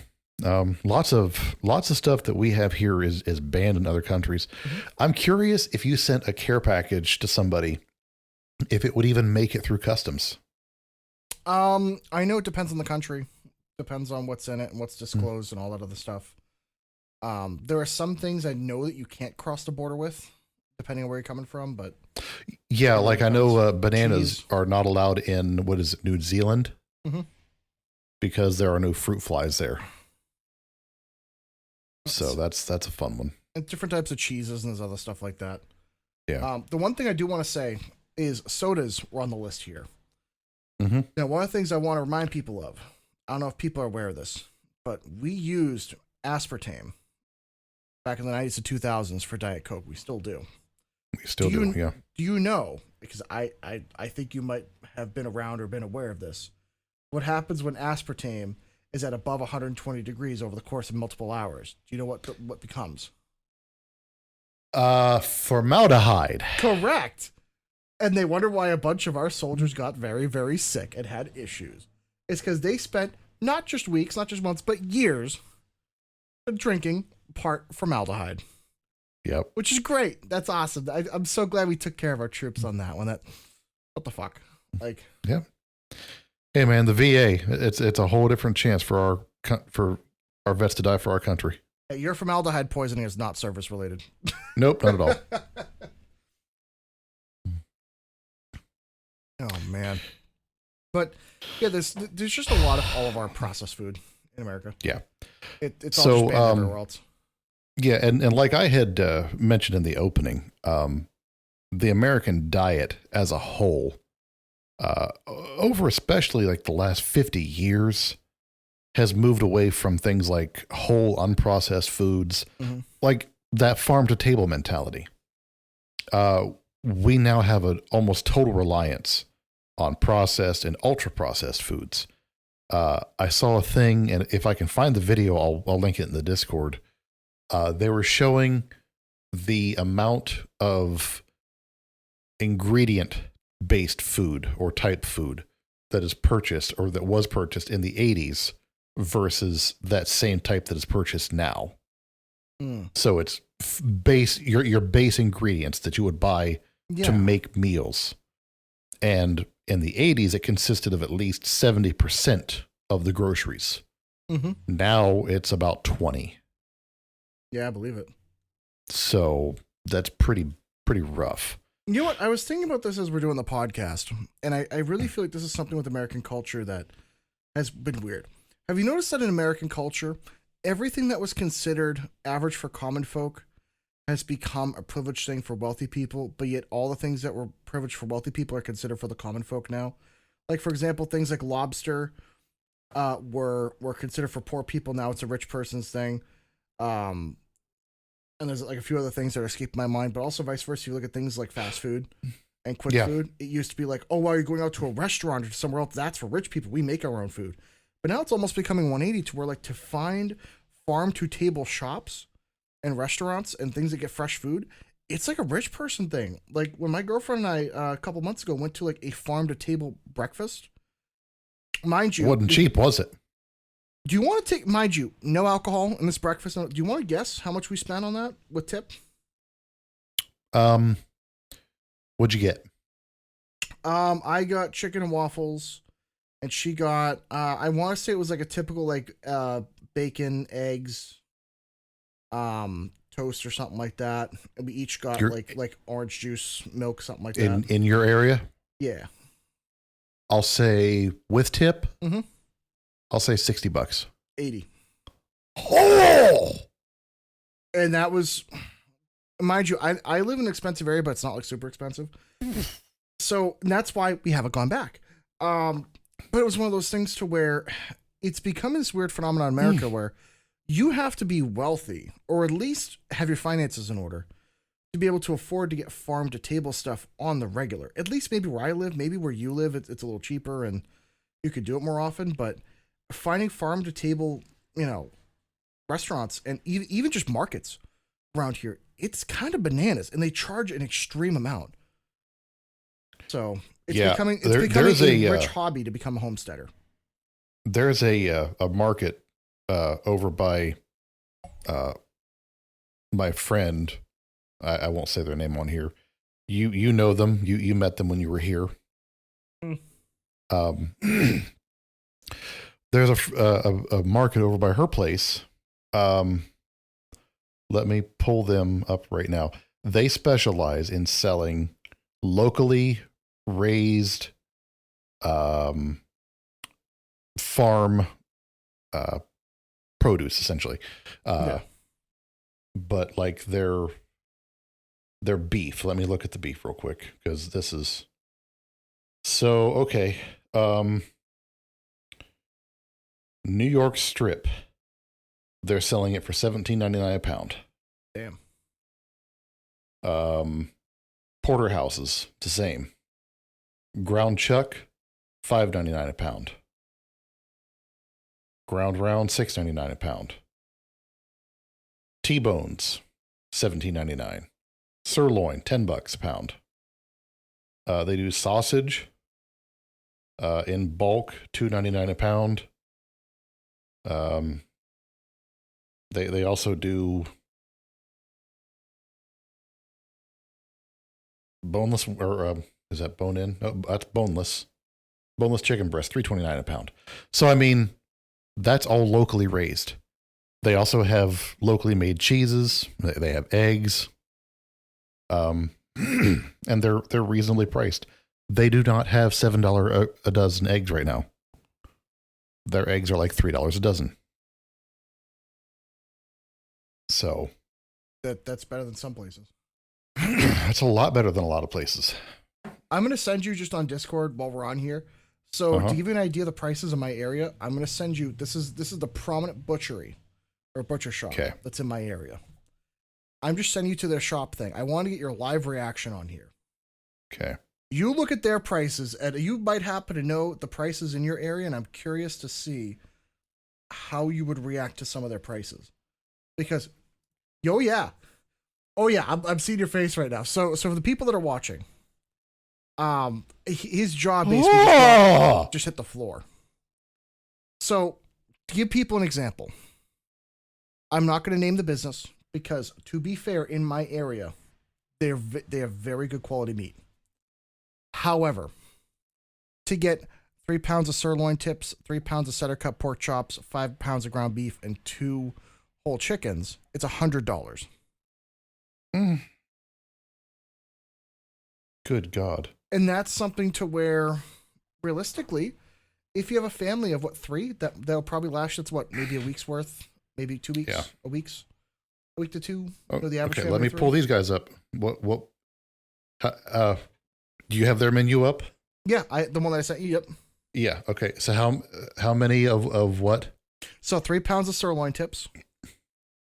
lots of stuff that we have here is banned in other countries. Mm-hmm. I'm curious if you sent a care package to somebody, if it would even make it through customs. I know it depends on the country. Depends on what's in it and what's disclosed and all that other stuff. There are some things I know that you can't cross the border with, depending on where you're coming from. But yeah, like I know bananas are not allowed in, what is it, New Zealand, because there are no fruit flies there. So that's a fun one. And different types of cheeses and there's other stuff like that. Yeah. The one thing I do want to say is sodas were on the list here. Mm-hmm. Now, one of the things I want to remind people of, I don't know if people are aware of this, but we used aspartame back in the 90s to 2000s for Diet Coke. We still do. We still do, yeah. Do you know, because I think you might have been around or been aware of this, what happens when aspartame is at above 120 degrees over the course of multiple hours? Do you know what becomes? Formaldehyde. Correct. And they wonder why a bunch of our soldiers got very, very sick and had issues. It's because they spent not just weeks, not just months, but years drinking formaldehyde. Yep. Which is great. That's awesome. I'm so glad we took care of our troops on that one. What the fuck? Like, yeah. Hey man, the VA, it's a whole different chance for our vets to die for our country. Hey, your formaldehyde poisoning is not service related. Nope, not at all. Oh man. But yeah, there's just a lot of all of our processed food in America. Yeah. It's all just banned everywhere else. Yeah, and like I had mentioned in the opening, the American diet as a whole, over especially like the last 50 years, has moved away from things like whole unprocessed foods, like that farm to table mentality. We now have an almost total reliance on processed and ultra processed foods. I saw a thing, and if I can find the video, I'll link it in the Discord. They were showing the amount of ingredient based food or type food that is purchased or that was purchased in the 80s versus that same type that is purchased now. So it's your base ingredients that you would buy to make meals. And in the 80s, it consisted of at least 70% of the groceries. Now it's about 20. Yeah, I believe it. So that's pretty rough. You know what? I was thinking about this as we're doing the podcast, and I really feel like this is something with American culture that has been weird. Have you noticed that in American culture, everything that was considered average for common folk has become a privileged thing for wealthy people, but yet all the things that were privileged for wealthy people are considered for the common folk now? Like, for example, things like lobster were considered for poor people. Now it's a rich person's thing. And there's like a few other things that are escaping my mind, but also vice versa. You look at things like fast food and quick food. It used to be like, oh, well, you're going out to a restaurant or somewhere else. That's for rich people. We make our own food. But now it's almost becoming 180 to where, like, to find farm to table shops and restaurants and things that get fresh food, it's like a rich person thing. Like when my girlfriend and I a couple months ago went to like a farm to table breakfast, mind you, Wasn't cheap, was it? Do you want to take, mind you, no alcohol in this breakfast? Do you want to guess how much we spent on that with tip? What'd you get? I got chicken and waffles, and she got, I want to say it was like a typical, like, bacon, eggs, toast or something like that. And we each got like orange juice, milk, something like that. In your area? Yeah. I'll say with tip. Mm-hmm. I'll say $60. 80. Oh! And that was, mind you, I live in an expensive area, but it's not like super expensive. So that's why we haven't gone back. But it was one of those things to where it's becoming this weird phenomenon in America where you have to be wealthy or at least have your finances in order to be able to afford to get farm to table stuff on the regular. At least maybe where I live, maybe where you live, it's a little cheaper and you could do it more often. But finding farm to table, restaurants and even just markets around here, it's kind of bananas, and they charge an extreme amount. So it's becoming a rich hobby to become a homesteader. There's a market over by my friend. I won't say their name on here. You know them. You met them when you were here. There's a market over by her place. Let me pull them up right now. They specialize in selling locally raised farm produce, essentially. But like their beef. Let me look at the beef real quick, because this is so okay. New York strip. They're selling it for $17.99 a pound. Damn. Porterhouses, the same. Ground chuck, $5.99 a pound. Ground round, $6.99 a pound. T-bones, $17.99. Sirloin, $10 a pound. They do sausage in bulk, $2.99 a pound. They also do boneless, or is that bone in? No, that's boneless. Boneless chicken breast, $3.29 a pound. So I mean, that's all locally raised. They also have locally made cheeses. They have eggs, and they're reasonably priced. They do not have $7 a dozen eggs right now. Their eggs are like $3 a dozen. So that's better than some places. That's a lot better than a lot of places. I'm going to send you just on Discord while we're on here. So to give you an idea of the prices in my area, I'm going to send you, this is the prominent butchery or butcher shop that's in my area. I'm just sending you to their shop thing. I want to get your live reaction on here. Okay. You look at their prices, and you might happen to know the prices in your area, and I'm curious to see how you would react to some of their prices. Because, I'm seeing your face right now. So for the people that are watching, his jaw basically just hit the floor. So to give people an example, I'm not going to name the business because, to be fair, in my area, they have very good quality meat. However, to get 3 pounds of sirloin tips, 3 pounds of center cut pork chops, 5 pounds of ground beef, and 2 whole chickens, it's $100. Good God. And that's something to where, realistically, if you have a family of 3, that'll probably last. It's maybe a week's worth, maybe 2 weeks, a week to 2. The average. Okay, let me pull these guys up. What? Do you have their menu up? Yeah, the one that I sent you. Yep. Yeah. Okay. So how many of what? So 3 pounds of sirloin tips.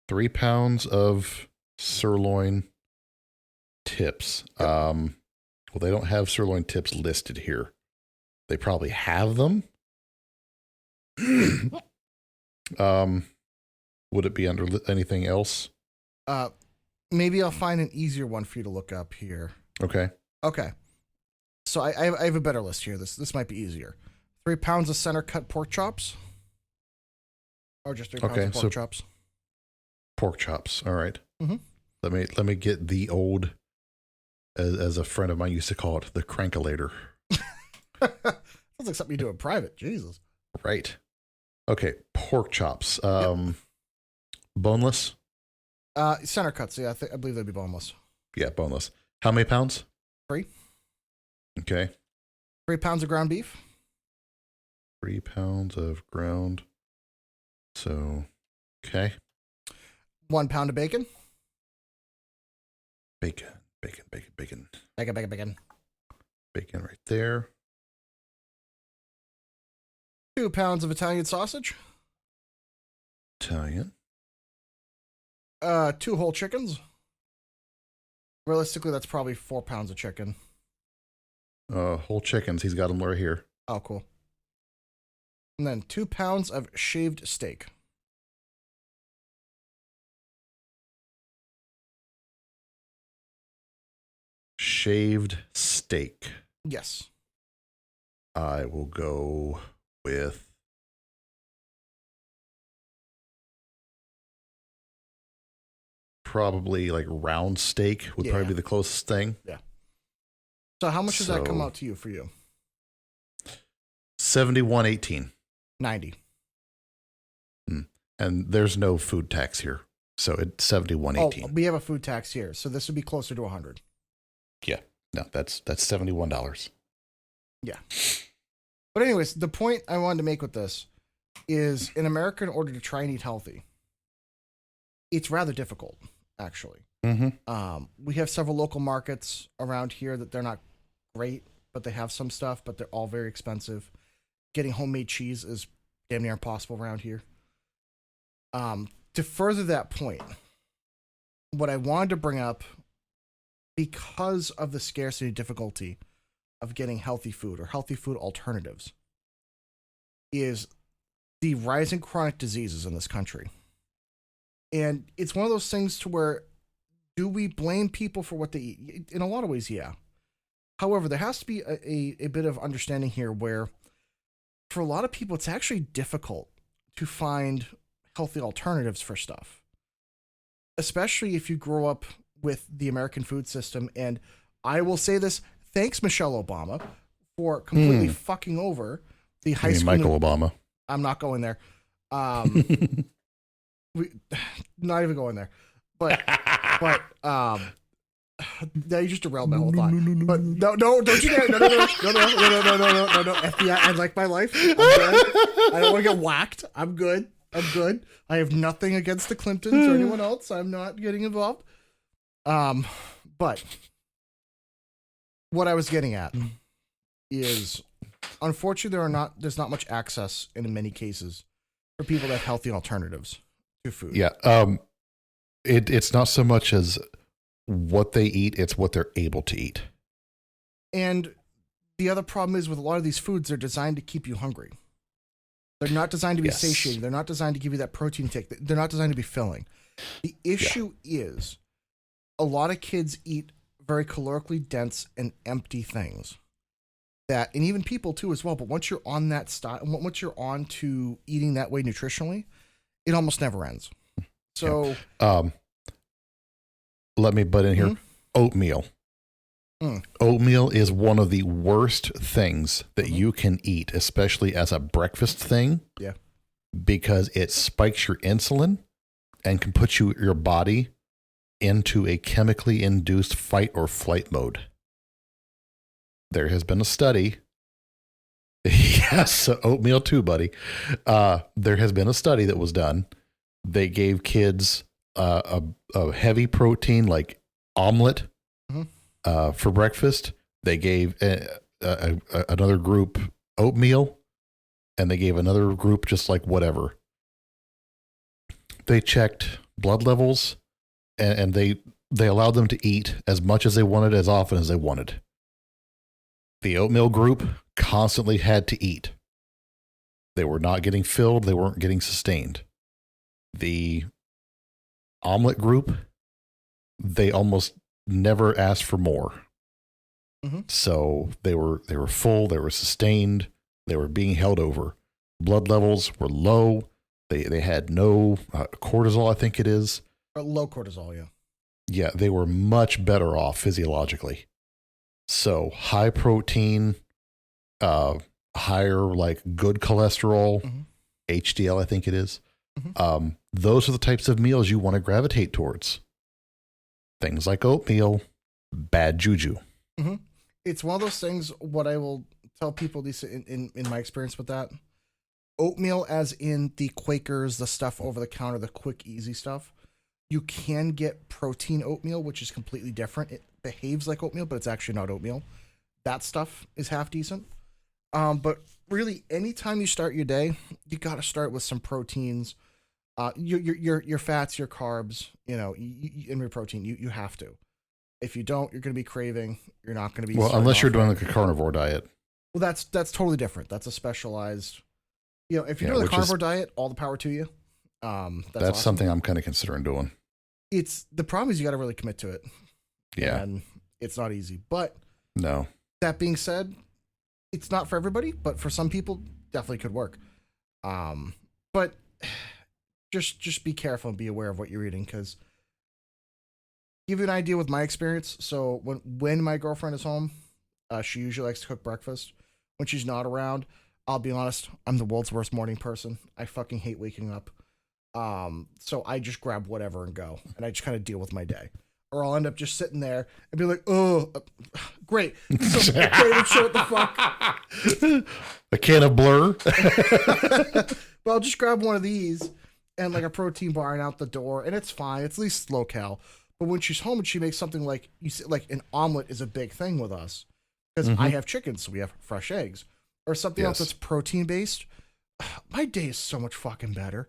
3 pounds of sirloin tips. Yep. Well, they don't have sirloin tips listed here. They probably have them. Would it be under anything else? Maybe I'll find an easier one for you to look up here. Okay. So I have a better list here. This might be easier. 3 pounds of center cut pork chops. Or just 3 pounds Okay, of pork so chops. pork chops. All right. Mhm. Let me get the old, as a friend of mine used to call it, the crankulator. Sounds like something you do in private. Jesus. Right. Okay, pork chops. Boneless? Center cuts. Yeah, I believe they'd be boneless. Yeah, boneless. How many pounds? 3. Okay. 3 pounds of ground beef. 3 pounds of ground. So, okay. 1 pound of bacon. Bacon, bacon, bacon, bacon. Bacon. Bacon right there. 2 pounds of Italian sausage. Italian. 2 whole chickens. Realistically, that's probably 4 pounds of chicken. Whole chickens. He's got them right here. Oh, cool. And then 2 pounds of shaved steak. Shaved steak. Yes. I will go with probably like round steak would probably be the closest thing. Yeah. So how much does that come out to you for you? 71.18. 90. And there's no food tax here. So it's 71.18. Oh, we have a food tax here, so this would be closer to 100. Yeah. No, that's $71. Yeah. But anyways, the point I wanted to make with this is in America, in order to try and eat healthy, it's rather difficult, actually. Mm-hmm. We have several local markets around here that they're not great, but they have some stuff, but they're all very expensive. Getting homemade cheese is damn near impossible around here. To further that point, what I wanted to bring up, because of the scarcity and difficulty of getting healthy food or healthy food alternatives, is the rising chronic diseases in this country. And it's one of those things to where, do we blame people for what they eat? In a lot of ways, yeah. However, there has to be a bit of understanding here where, for a lot of people, it's actually difficult to find healthy alternatives for stuff. Especially if you grow up with the American food system. And I will say this, thanks Michelle Obama for completely fucking over the high school. Michael Obama. I'm not going there. Not even going there. But now you just derailed my whole thought. But no, don't you dare. No. FBI, I like my life. I'm good. I don't want to get whacked. I'm good. I have nothing against the Clintons or anyone else. I'm not getting involved. But what I was getting at is, unfortunately, there's not much access in many cases for people that have healthy alternatives to food. Yeah. It's not so much as what they eat, it's what they're able to eat. And the other problem is with a lot of these foods, they're designed to keep you hungry. They're not designed to be satiating. They're not designed to give you that protein kick. They're not designed to be filling. The issue is a lot of kids eat very calorically dense and empty things. And even people too as well. But once you're on that style, once you're on to eating that way nutritionally, it almost never ends. So, let me butt in here. Oatmeal. Oatmeal is one of the worst things that you can eat, especially as a breakfast thing. Yeah. Because it spikes your insulin and can put your body into a chemically induced fight or flight mode. There has been a study. Yes, oatmeal too, buddy. There has been a study that was done. They gave kids a heavy protein like omelet for breakfast. They gave another group oatmeal, and they gave another group just like whatever. They checked blood levels, and they allowed them to eat as much as they wanted, as often as they wanted. The oatmeal group constantly had to eat. They were not getting filled. They weren't getting sustained. The omelet group, they almost never asked for more. So they were full, they were sustained, they were being held over. Blood levels were low, They had no cortisol, I think it is. Low cortisol, yeah. Yeah, they were much better off physiologically. So high protein, higher like good cholesterol, HDL, I think it is. Those are the types of meals you want to gravitate towards. Things like oatmeal, bad juju. It's one of those things. What I will tell people, this in my experience with that, oatmeal, as in the Quakers, the stuff over the counter, the quick, easy stuff. You can get protein oatmeal, which is completely different. It behaves like oatmeal, but it's actually not oatmeal. That stuff is half decent. But really, anytime you start your day, you got to start with some proteins. Your fats, your carbs, and your protein. You have to. If you don't, you're going to be craving. You're not going to be. Well, unless you're doing like a carnivore diet. Well, that's totally different. That's a specialized. If you're doing a carnivore diet, all the power to you. That's awesome. Something I'm kind of considering doing. The problem is you got to really commit to it. Yeah. And it's not easy. But no. That being said, it's not for everybody, but for some people, definitely could work. But just be careful and be aware of what you're eating, because give you an idea with my experience. So when my girlfriend is home, she usually likes to cook breakfast. When she's not around, I'll be honest, I'm the world's worst morning person. I fucking hate waking up. So I just grab whatever and go, and I just kind of deal with my day. Or I'll end up just sitting there and be like, oh, great. So great, show what the fuck. A can of Blur. Well, I'll just grab one of these and like a protein bar and out the door, and it's fine. It's at least low cal. But when she's home and she makes something like an omelet is a big thing with us, because I have chickens, so we have fresh eggs, or something else that's protein based. My day is so much fucking better.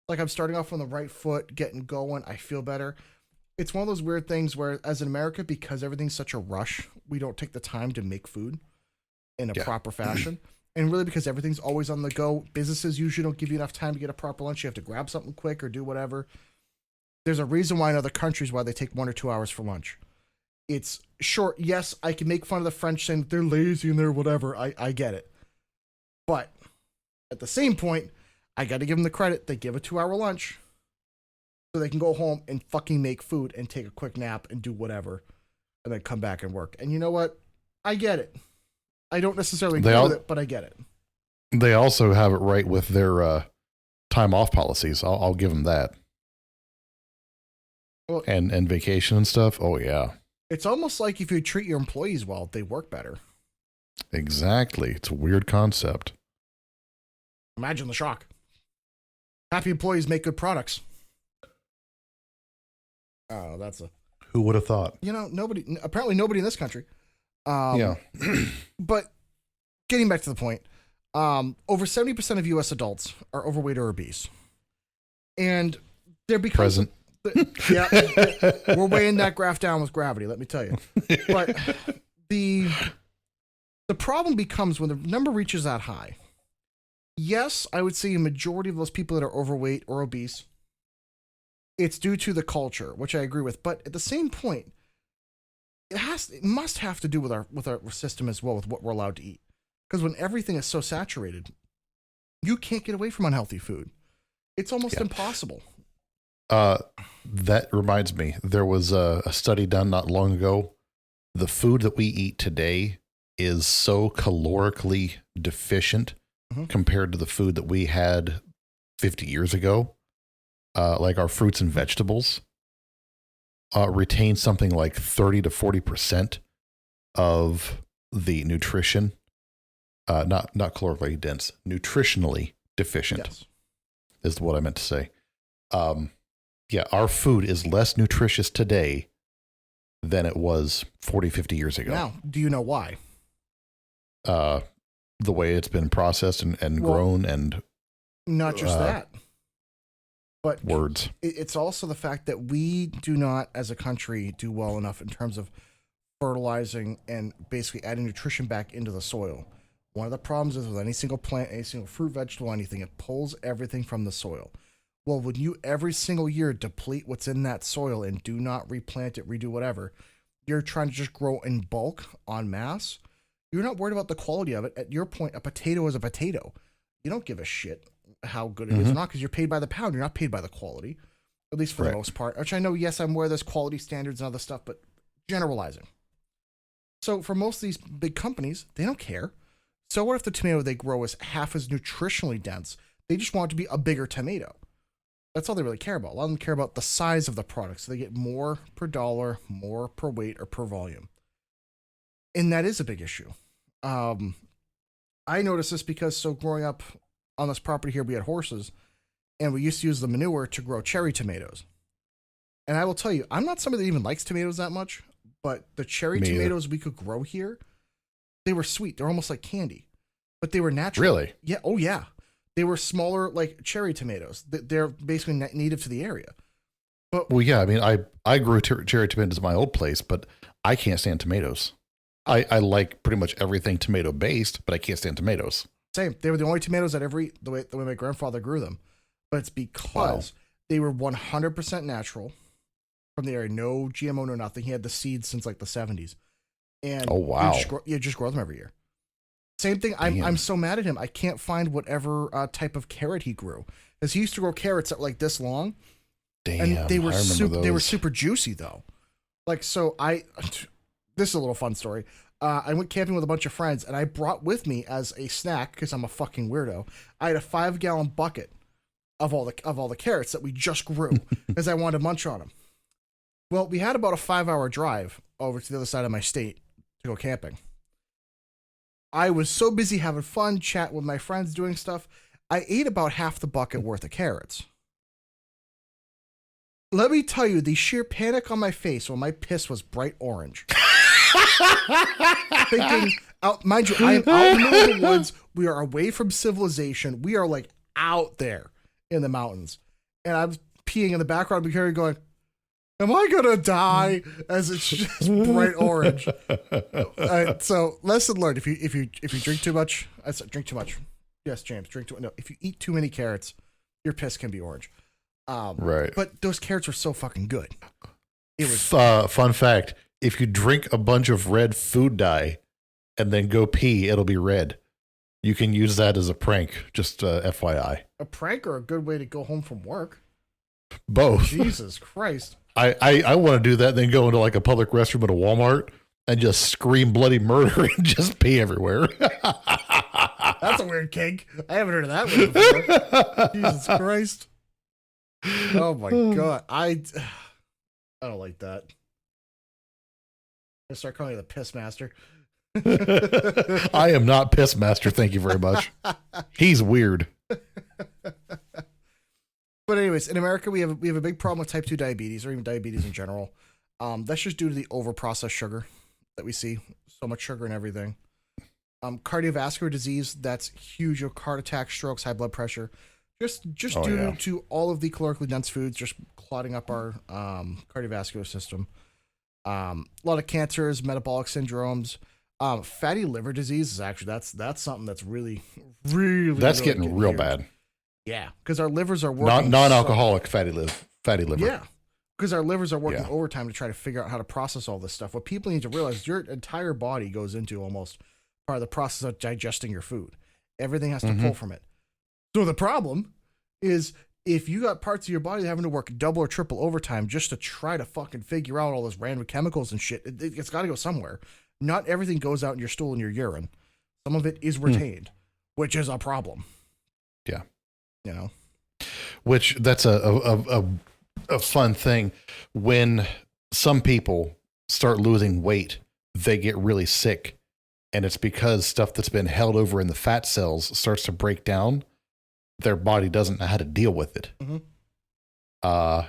Like, I'm starting off on the right foot, getting going. I feel better. It's one of those weird things where, as in America, because everything's such a rush, we don't take the time to make food in a proper fashion. And really, because everything's always on the go, businesses usually don't give you enough time to get a proper lunch. You have to grab something quick or do whatever. There's a reason why in other countries why they take 1 or 2 hours for lunch. It's short. Yes, I can make fun of the French saying that they're lazy and they're whatever. I get it. But at the same point, I got to give them the credit. They give a 2-hour lunch so they can go home and fucking make food and take a quick nap and do whatever and then come back and work. And you know what? I get it. I don't necessarily agree with it, but I get it. They also have it right with their time off policies. I'll give them that. Well, and vacation and stuff. Oh, yeah. It's almost like if you treat your employees well, they work better. Exactly. It's a weird concept. Imagine the shock. Happy employees make good products. Oh, that's a... Who would have thought? Apparently nobody in this country. But getting back to the point, over 70% of U.S. adults are overweight or obese. And they're because... Present. We're weighing that graph down with gravity, let me tell you. But the problem becomes when the number reaches that high. Yes, I would say a majority of those people that are overweight or obese, it's due to the culture, which I agree with. But at the same point, it must have to do with our system as well, with what we're allowed to eat. Because when everything is so saturated, you can't get away from unhealthy food. It's almost impossible. That reminds me, there was a study done not long ago. The food that we eat today is so calorically deficient compared to the food that we had 50 years ago. Like our fruits and vegetables retain something like 30 to 40% of the nutrition. Not calorically dense, nutritionally deficient is what I meant to say. Our food is less nutritious today than it was 40, 50 years ago. Now, do you know why? The way it's been processed and grown, and not just that, but words. It's also the fact that we do not, as a country, do well enough in terms of fertilizing and basically adding nutrition back into the soil. One of the problems is with any single plant, any single fruit, vegetable, anything, it pulls everything from the soil. Well, when you every single year deplete what's in that soil and do not replant it, redo whatever, you're trying to just grow in bulk, en masse. You're not worried about the quality of it. At your point, a potato is a potato. You don't give a shit how good it is or not, because you're paid by the pound. You're not paid by the quality, at least for the most part. Which I know, yes, I'm aware there's quality standards and other stuff, but generalizing. So for most of these big companies, they don't care. So what if the tomato they grow is half as nutritionally dense? They just want it to be a bigger tomato. That's all they really care about. A lot of them care about the size of the product, so they get more per dollar, more per weight, or per volume. And that is a big issue. I noticed this because, growing up on this property here, we had horses, and we used to use the manure to grow cherry tomatoes. And I will tell you, I'm not somebody that even likes tomatoes that much, but the cherry tomatoes we could grow here, they were sweet. They're almost like candy, but they were natural. Really? Yeah. Oh, yeah. They were smaller, like cherry tomatoes. They're basically native to the area. But well, yeah. I mean, I grew cherry tomatoes at my old place, but I can't stand tomatoes. I like pretty much everything tomato based, but I can't stand tomatoes. Same. They were the only tomatoes that the way my grandfather grew them. But it's because they were 100% natural from the area. No GMO, no nothing. He had the seeds since like the 70s. And oh, wow. Just grow them every year. Same thing. I'm so mad at him. I can't find whatever type of carrot he grew. Because he used to grow carrots that like this long. Damn. And they were super juicy though. Like, so this is a little fun story. I went camping with a bunch of friends, and I brought with me as a snack, because I'm a fucking weirdo, I had a 5-gallon bucket of all the carrots that we just grew, because I wanted to munch on them. Well, we had about a 5-hour drive over to the other side of my state to go camping. I was so busy having fun, chatting with my friends, doing stuff, I ate about half the bucket worth of carrots. Let me tell you, the sheer panic on my face when my piss was bright orange. Thinking, mind you, I am out in the middle of the woods. We are away from civilization. We are like out there in the mountains. And I'm peeing in the background, going, am I gonna die? As it's just bright orange. So lesson learned: if you drink too much, I said drink too much. Yes, James, drink too. No, if you eat too many carrots, your piss can be orange. Right. But those carrots were so fucking good. It was fun fact. If you drink a bunch of red food dye and then go pee, it'll be red. You can use that as a prank, just FYI. A prank or a good way to go home from work? Both. Jesus Christ. I want to do that, then go into like a public restroom at a Walmart and just scream bloody murder and just pee everywhere. That's a weird kink. I haven't heard of that one before. Jesus Christ. Oh my God. I don't like that. I start calling you the piss master. I am not piss master. Thank you very much. He's weird. But anyways, in America, we have a big problem with type 2 diabetes, or even diabetes in general. That's just due to the overprocessed sugar that we see. So much sugar and everything. Cardiovascular disease, that's huge. Heart attacks, strokes, high blood pressure. Just due to all of the calorically dense foods just clogging up our cardiovascular system. A lot of cancers, metabolic syndromes, fatty liver disease is actually that's something that's really that's really getting real bad. Yeah, because our livers are working non-alcoholic fatty liver. Yeah, because our livers are working overtime to try to figure out how to process all this stuff. What people need to realize is your entire body goes into almost part of the process of digesting your food. Everything has to pull from it. So the problem is, if you got parts of your body having to work double or triple overtime just to try to fucking figure out all those random chemicals and shit, it's got to go somewhere. Not everything goes out in your stool and your urine. Some of it is retained, which is a problem. Yeah. You know? Which that's a fun thing. When some people start losing weight, they get really sick. And it's because stuff that's been held over in the fat cells starts to break down. Their body doesn't know how to deal with it. Mm-hmm.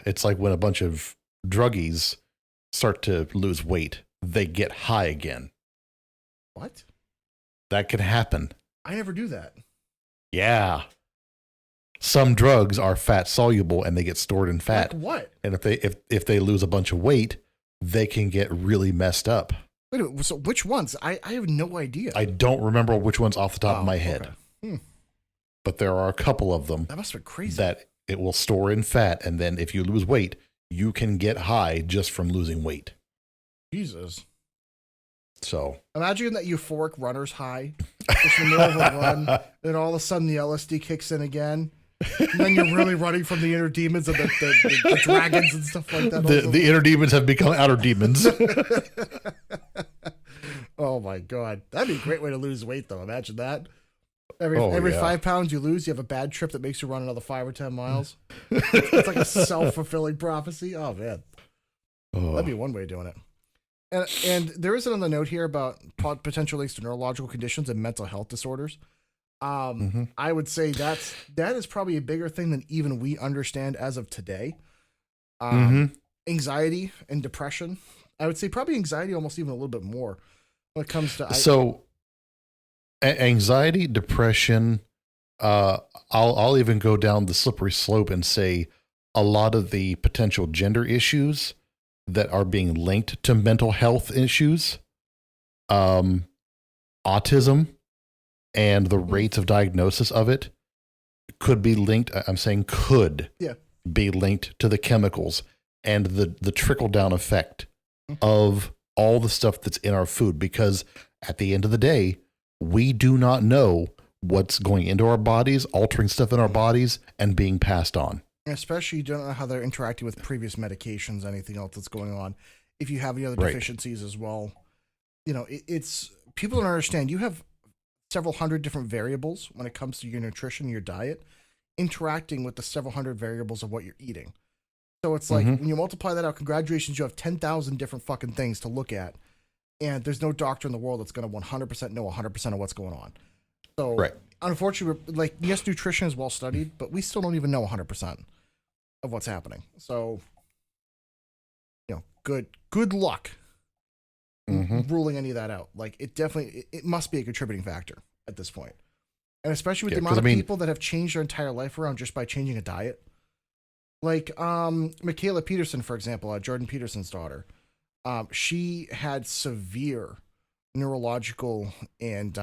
It's like when a bunch of druggies start to lose weight, they get high again. What? That can happen. I never do that. Yeah. Some drugs are fat soluble and they get stored in fat. Like what? And if they lose a bunch of weight, they can get really messed up. Wait a minute, so which ones? I have no idea. I don't remember which ones off the top of my head. Okay. But there are a couple of them. That must have been crazy. That it will store in fat, and then if you lose weight, you can get high just from losing weight. Jesus. So imagine that euphoric runner's high, just in the middle of a run, then all of a sudden the LSD kicks in again, And then you're really running from the inner demons and the dragons and stuff like that. The inner demons have become outer demons. Oh my god, that'd be a great way to lose weight, though. Imagine that. Every 5 pounds you lose, you have a bad trip that makes you run another 5 or 10 miles. It's like a self-fulfilling prophecy. Oh man, that'd be one way of doing it. And there is another note here about potential links to neurological conditions and mental health disorders. I would say that is probably a bigger thing than even we understand as of today. Anxiety and depression. I would say probably anxiety almost even a little bit more when it comes to anxiety, depression. I'll even go down the slippery slope and say a lot of the potential gender issues that are being linked to mental health issues, autism, and the rates of diagnosis of it could be linked. I'm saying could be linked to the chemicals and the trickle down effect of all the stuff that's in our food, because at the end of the day, we do not know what's going into our bodies, altering stuff in our bodies, and being passed on. Especially you don't know how they're interacting with previous medications, anything else that's going on. If you have any other deficiencies as well, it's people don't understand. You have several hundred different variables when it comes to your nutrition, your diet, interacting with the several hundred variables of what you're eating. So it's like when you multiply that out, congratulations, you have 10,000 different fucking things to look at. And there's no doctor in the world that's going to 100% know 100% of what's going on. So unfortunately, yes, nutrition is well studied, but we still don't even know 100% of what's happening. So, good luck ruling any of that out. Like it must be a contributing factor at this point. And especially with the amount of people that have changed their entire life around just by changing a diet. Like Michaela Peterson, for example, Jordan Peterson's daughter. She had severe neurological and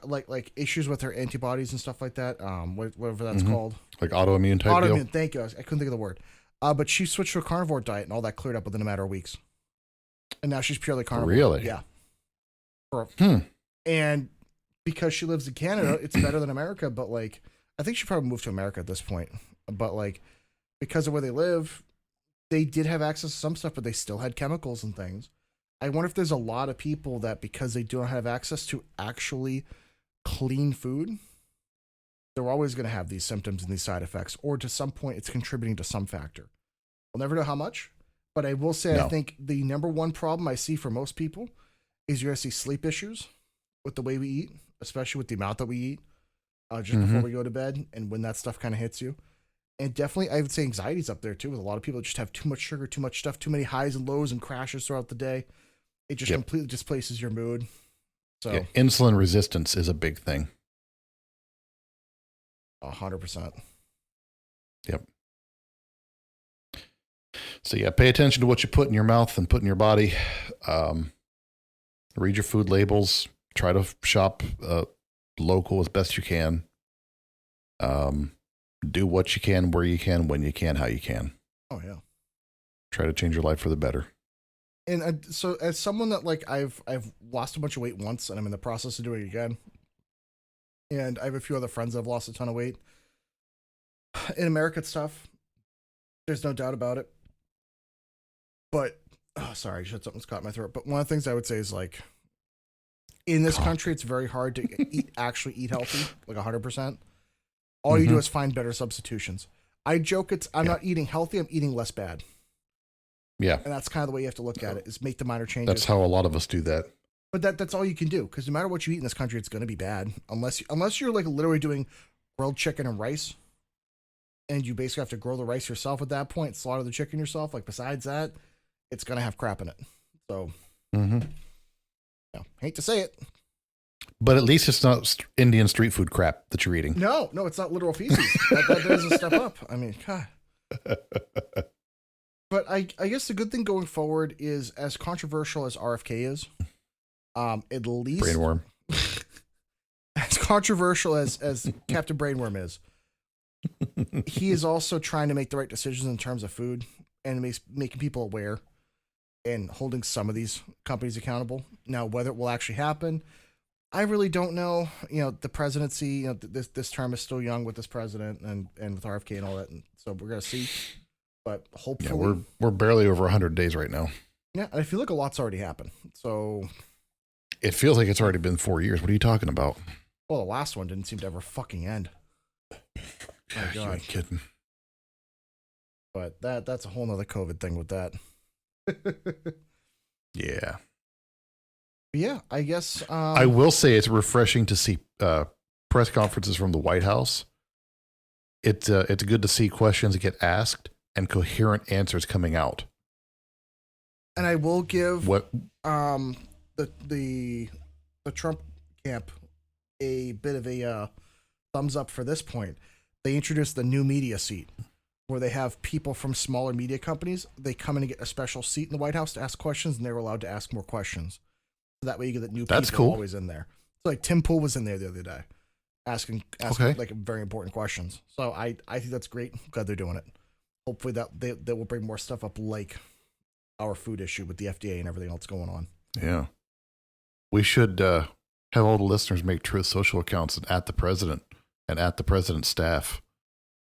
like issues with her antibodies and stuff like that. Whatever that's called, like autoimmune type deal. Thank you. I couldn't think of the word. But she switched to a carnivore diet, and all that cleared up within a matter of weeks. And now she's purely carnivore. Really? Yeah. And because she lives in Canada, it's better than America. But I think she probably moved to America at this point. But because of where they live, they did have access to some stuff, but they still had chemicals and things. I wonder if there's a lot of people that because they don't have access to actually clean food, they're always going to have these symptoms and these side effects, or to some point it's contributing to some factor. We'll never know how much, but I will say I think the number one problem I see for most people is you're going to see sleep issues with the way we eat, especially with the amount that we eat just before we go to bed and when that stuff kind of hits you. And definitely, I would say anxiety's up there too, with a lot of people that just have too much sugar, too much stuff, too many highs and lows and crashes throughout the day. It just completely displaces your mood. So insulin resistance is a big thing. 100%. Yep. So pay attention to what you put in your mouth and put in your body. Read your food labels. Try to shop local as best you can. Do what you can, where you can, when you can, how you can. Oh yeah. Try to change your life for the better. And so as someone that I've lost a bunch of weight once and I'm in the process of doing it again. And I have a few other friends that have lost a ton of weight. In America, it's tough. There's no doubt about it. But, sorry, something's caught in my throat. But one of the things I would say is in this country, it's very hard to actually eat healthy, 100%. All you do is find better substitutions. I joke I'm not eating healthy, I'm eating less bad. Yeah. And that's kind of the way you have to look at it, is make the minor changes. That's how a lot of us do that. But that's all you can do, because no matter what you eat in this country, it's going to be bad. Unless you're literally doing grilled chicken and rice, and you basically have to grow the rice yourself at that point, slaughter the chicken yourself. Besides that, it's going to have crap in it. So, hate to say it. But at least it's not Indian street food crap that you're eating. No, it's not literal feces. that is a step up. I mean, God. But I guess the good thing going forward is, as controversial as RFK is, at least Brainworm. As controversial as Captain Brainworm is, he is also trying to make the right decisions in terms of food and making people aware and holding some of these companies accountable. Now, whether it will actually happen, I really don't know. The presidency. This term is still young with this president and with RFK and all that. And so we're gonna see. But hopefully, Yeah, we're barely over 100 days right now. yeah. And I feel like a lot's already happened. So It feels like it's already been 4 years. What are you talking about? well, the last one didn't seem to ever fucking end. My You God. ain't kidding. But that's a whole nother COVID thing with that. Yeah. Yeah, I guess. I will say it's refreshing to see press conferences from the White House. It's good to see questions get asked and coherent answers coming out. and I will give What? the Trump camp a bit of a thumbs up for this point. They introduced the new media seat, where they have people from smaller media companies. They come in and get a special seat in the White House to ask questions, and they're allowed to ask more questions. So that way, you get the new That's people cool. always in there. So like Tim Pool was in there the other day, asking Okay. like very important questions. So I think that's great. I'm glad they're doing it. Hopefully that they will bring more stuff up, like our food issue with the FDA and everything else going on. Yeah. We should have all the listeners make Truth Social accounts at the president and at the president's staff,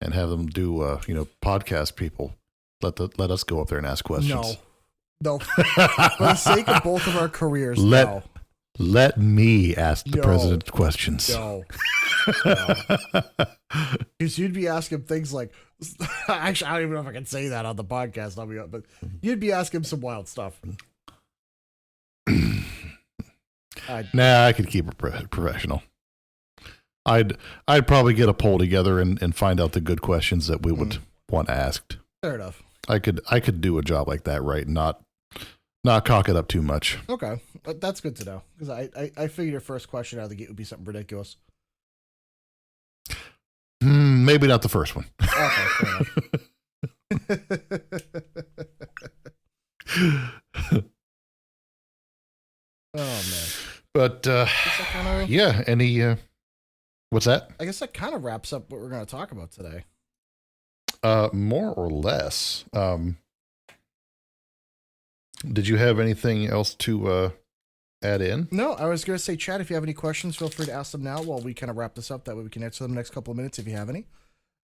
and have them do podcast people. Let us go up there and ask questions. No. For the sake of both of our careers, no. Let me ask the No. president questions. No. Because you'd be asking things like, actually, I don't even know if I can say that on the podcast, but you'd be asking some wild stuff. Nah, I could keep it professional. I'd probably get a poll together and find out the good questions that we would want asked. Fair enough. I could do a job like that, right? Not cock it up too much. Okay, but that's good to know, because I figured your first question out of the gate would be something ridiculous. Maybe not the first one. Okay, fair enough. Oh man. But yeah, any what's that? I guess that kind of wraps up what we're going to talk about today. More or less. Did you have anything else to add in? No, I was going to say, Chad, if you have any questions, feel free to ask them now while we kind of wrap this up. That way we can answer them in the next couple of minutes if you have any.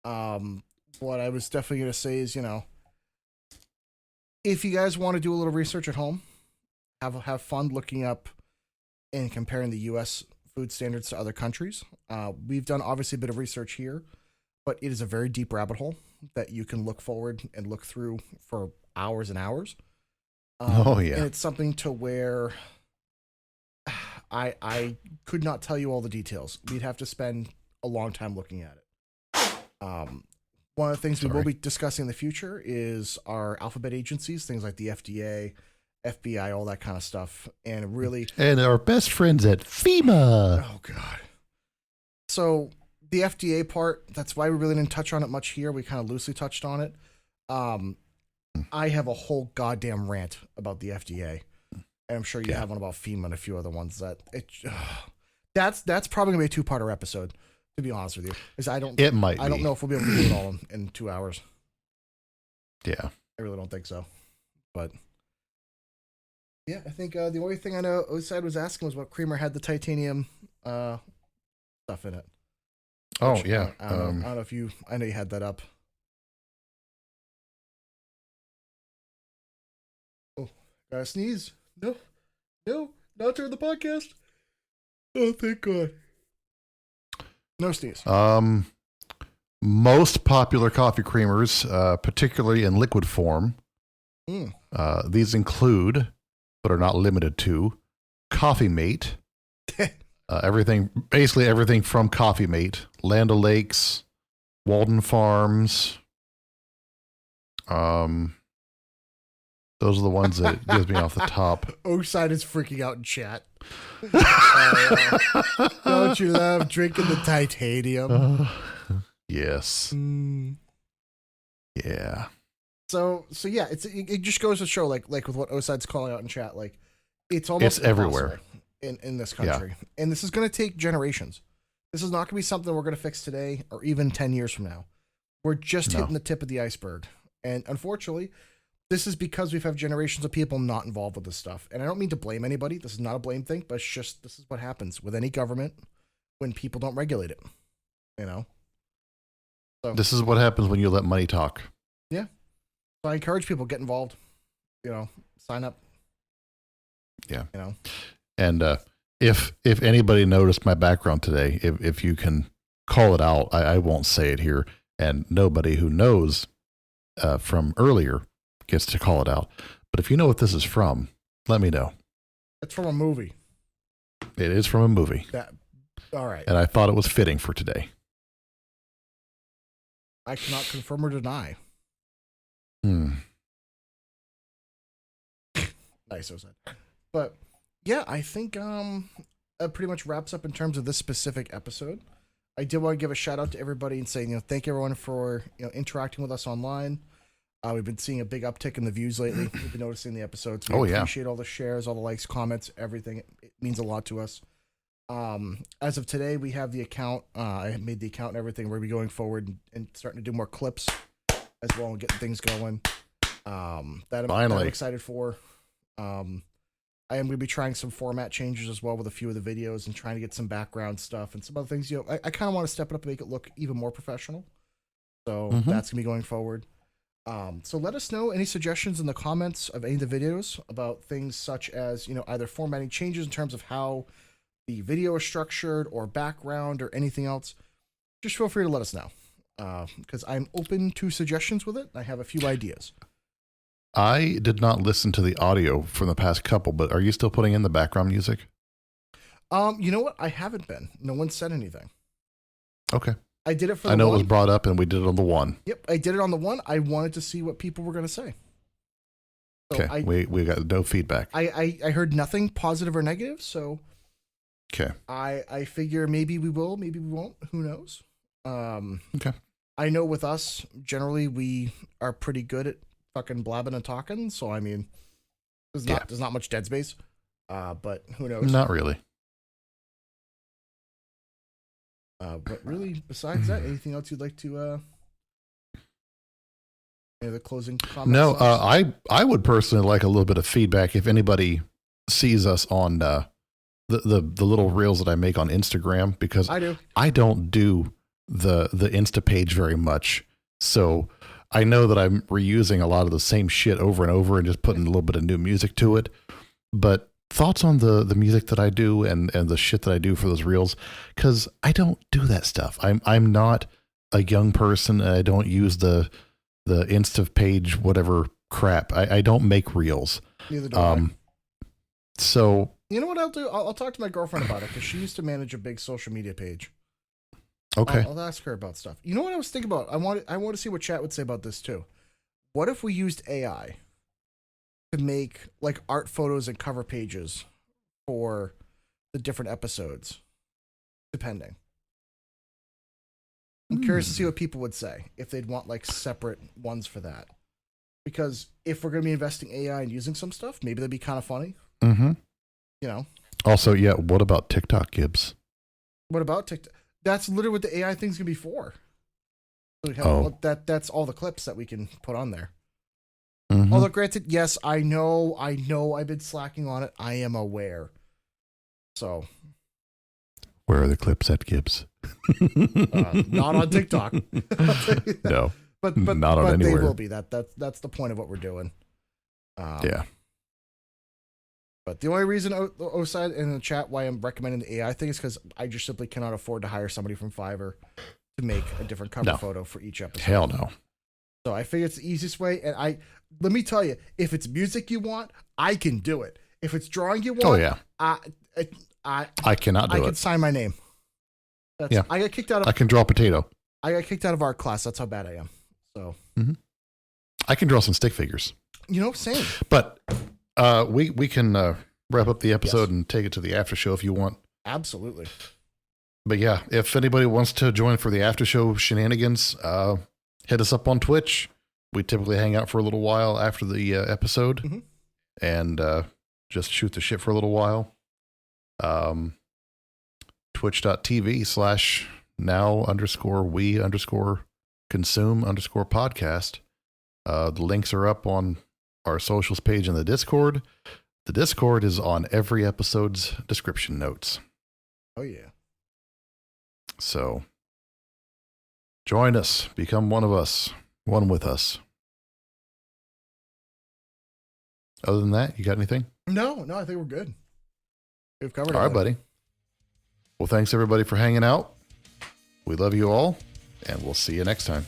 What I was definitely going to say is, if you guys want to do a little research at home, have fun looking up and comparing the U.S. food standards to other countries. We've done obviously a bit of research here, but it is a very deep rabbit hole that you can look forward and look through for hours and hours. Oh yeah, and it's something to where I could not tell you all the details. We'd have to spend a long time looking at it. One of the things we will be discussing in the future is our alphabet agencies, things like the FDA, FBI, all that kind of stuff, and our best friends at FEMA. Oh God. So the FDA part, that's why we really didn't touch on it much here. We kind of loosely touched on it. I have a whole goddamn rant about the FDA, and I'm sure you have one about FEMA and a few other ones. That's probably gonna be a 2-parter episode, to be honest with you. Because I don't know if we'll be able to do it all in 2 hours. Yeah, I really don't think so. But yeah, I think the only thing I know Osad was asking was what creamer had the titanium stuff in it. Oh, Which, yeah. I don't know if you. I know you had that up. Oh, gotta sneeze. No, not during the podcast. Oh, thank God. No sneeze. Most popular coffee creamers, particularly in liquid form, these include, but are not limited to, Coffee Mate. Basically everything from Coffee Mate, Land O'Lakes, Walden Farms. Those are the ones that gives me off the top. Oside is freaking out in chat. Don't you love drinking the titanium? Yes. Yeah. So yeah, it just goes to show, like with what Oside's calling out in chat, like it's almost everywhere in this country, and this is going to take generations. This is not going to be something we're going to fix today or even 10 years from now. We're just hitting the tip of the iceberg, and unfortunately, this is because we've had generations of people not involved with this stuff. And I don't mean to blame anybody. This is not a blame thing, but it's just, this is what happens with any government when people don't regulate it, you know? So, This is what happens when you let money talk. yeah. So I encourage people, get involved, you know, sign up. Yeah. You know? And if anybody noticed my background today, if you can call it out, I won't say it here, and nobody who knows from earlier gets to call it out. But if you know what this is from, let me know. It's from a movie. It is from a movie. All right. And I thought it was fitting for today. I cannot confirm or deny. Nice, Ozad. But yeah, I think that pretty much wraps up in terms of this specific episode. I did want to give a shout out to everybody and say, thank everyone for interacting with us online. We've been seeing a big uptick in the views lately. We've been noticing the episodes. We appreciate all the shares, all the likes, comments, everything. It means a lot to us. As of today, we have the account. I made the account and everything. We'll be going forward and starting to do more clips as well and getting things going. That I'm excited for. I am going to be trying some format changes as well with a few of the videos and trying to get some background stuff and some other things. I kind of want to step it up and make it look even more professional. So that's going to be going forward. So let us know any suggestions in the comments of any of the videos about things such as, either formatting changes in terms of how the video is structured or background or anything else. Just feel free to let us know because I'm open to suggestions with it. I have a few ideas. I did not listen to the audio from the past couple, but are you still putting in the background music? You know what? I haven't been. No one said anything. Okay. I did it for the I know one. it was brought up and we did it on the one. Yep, I did it on the one. I wanted to see what people were going to say. So okay, we got no feedback. I heard nothing positive or negative, so okay. I figure maybe we will, maybe we won't. Who knows? Okay. I know with us, generally, we are pretty good at fucking blabbing and talking, so I mean, there's not much dead space, but who knows? Not really. But really, besides that, anything else you'd like to any other closing comments? No, I would personally like a little bit of feedback if anybody sees us on the little reels that I make on Instagram, because I don't do the Insta page very much, so I know that I'm reusing a lot of the same shit over and over and just putting a little bit of new music to it. But thoughts on the music that I do and the shit that I do for those reels, because I don't do that stuff. I'm not a young person. And I don't use the Insta page, whatever crap. I don't make reels. Neither do I. So you know what I'll do? I'll talk to my girlfriend about it because she used to manage a big social media page. Okay. I'll ask her about stuff. You know what I was thinking about? I want to see what chat would say about this too. What if we used AI to make like art photos and cover pages for the different episodes, depending? I'm curious to see what people would say if they'd want like separate ones for that. Because if we're going to be investing AI and using some stuff, maybe that'd be kind of funny. Mm-hmm. Also, yeah. What about TikTok, Gibbs? What about TikTok? That's literally what the AI thing's gonna be for. So that's all the clips that we can put on there. Mm-hmm. Although granted, yes, I know I've been slacking on it. I am aware. So where are the clips at, Gibbs? Not on TikTok. No. But not on anywhere. They will be. That's the point of what we're doing. Yeah. But the only reason Oside in the chat why I'm recommending the AI thing is because I just simply cannot afford to hire somebody from Fiverr to make a different cover photo for each episode. Hell no. So I figure it's the easiest way. And let me tell you, if it's music you want, I can do it. If it's drawing you want, oh yeah, I cannot do it. I can sign my name. I got kicked out of. I can draw a potato. I got kicked out of art class. That's how bad I am. So I can draw some stick figures. Same. But we can wrap up the episode and take it to the after show if you want. Absolutely. But yeah, if anybody wants to join for the after show shenanigans, hit us up on Twitch. We typically hang out for a little while after the episode and just shoot the shit for a little while. Twitch.tv/now_we_consume_podcast. The links are up on our socials page in the Discord. The Discord is on every episode's description notes. Oh, yeah. So join us, become one of us, one with us. Other than that, you got anything? No, I think we're good. We've covered it. All right, buddy. Well, thanks everybody for hanging out. We love you all, and we'll see you next time.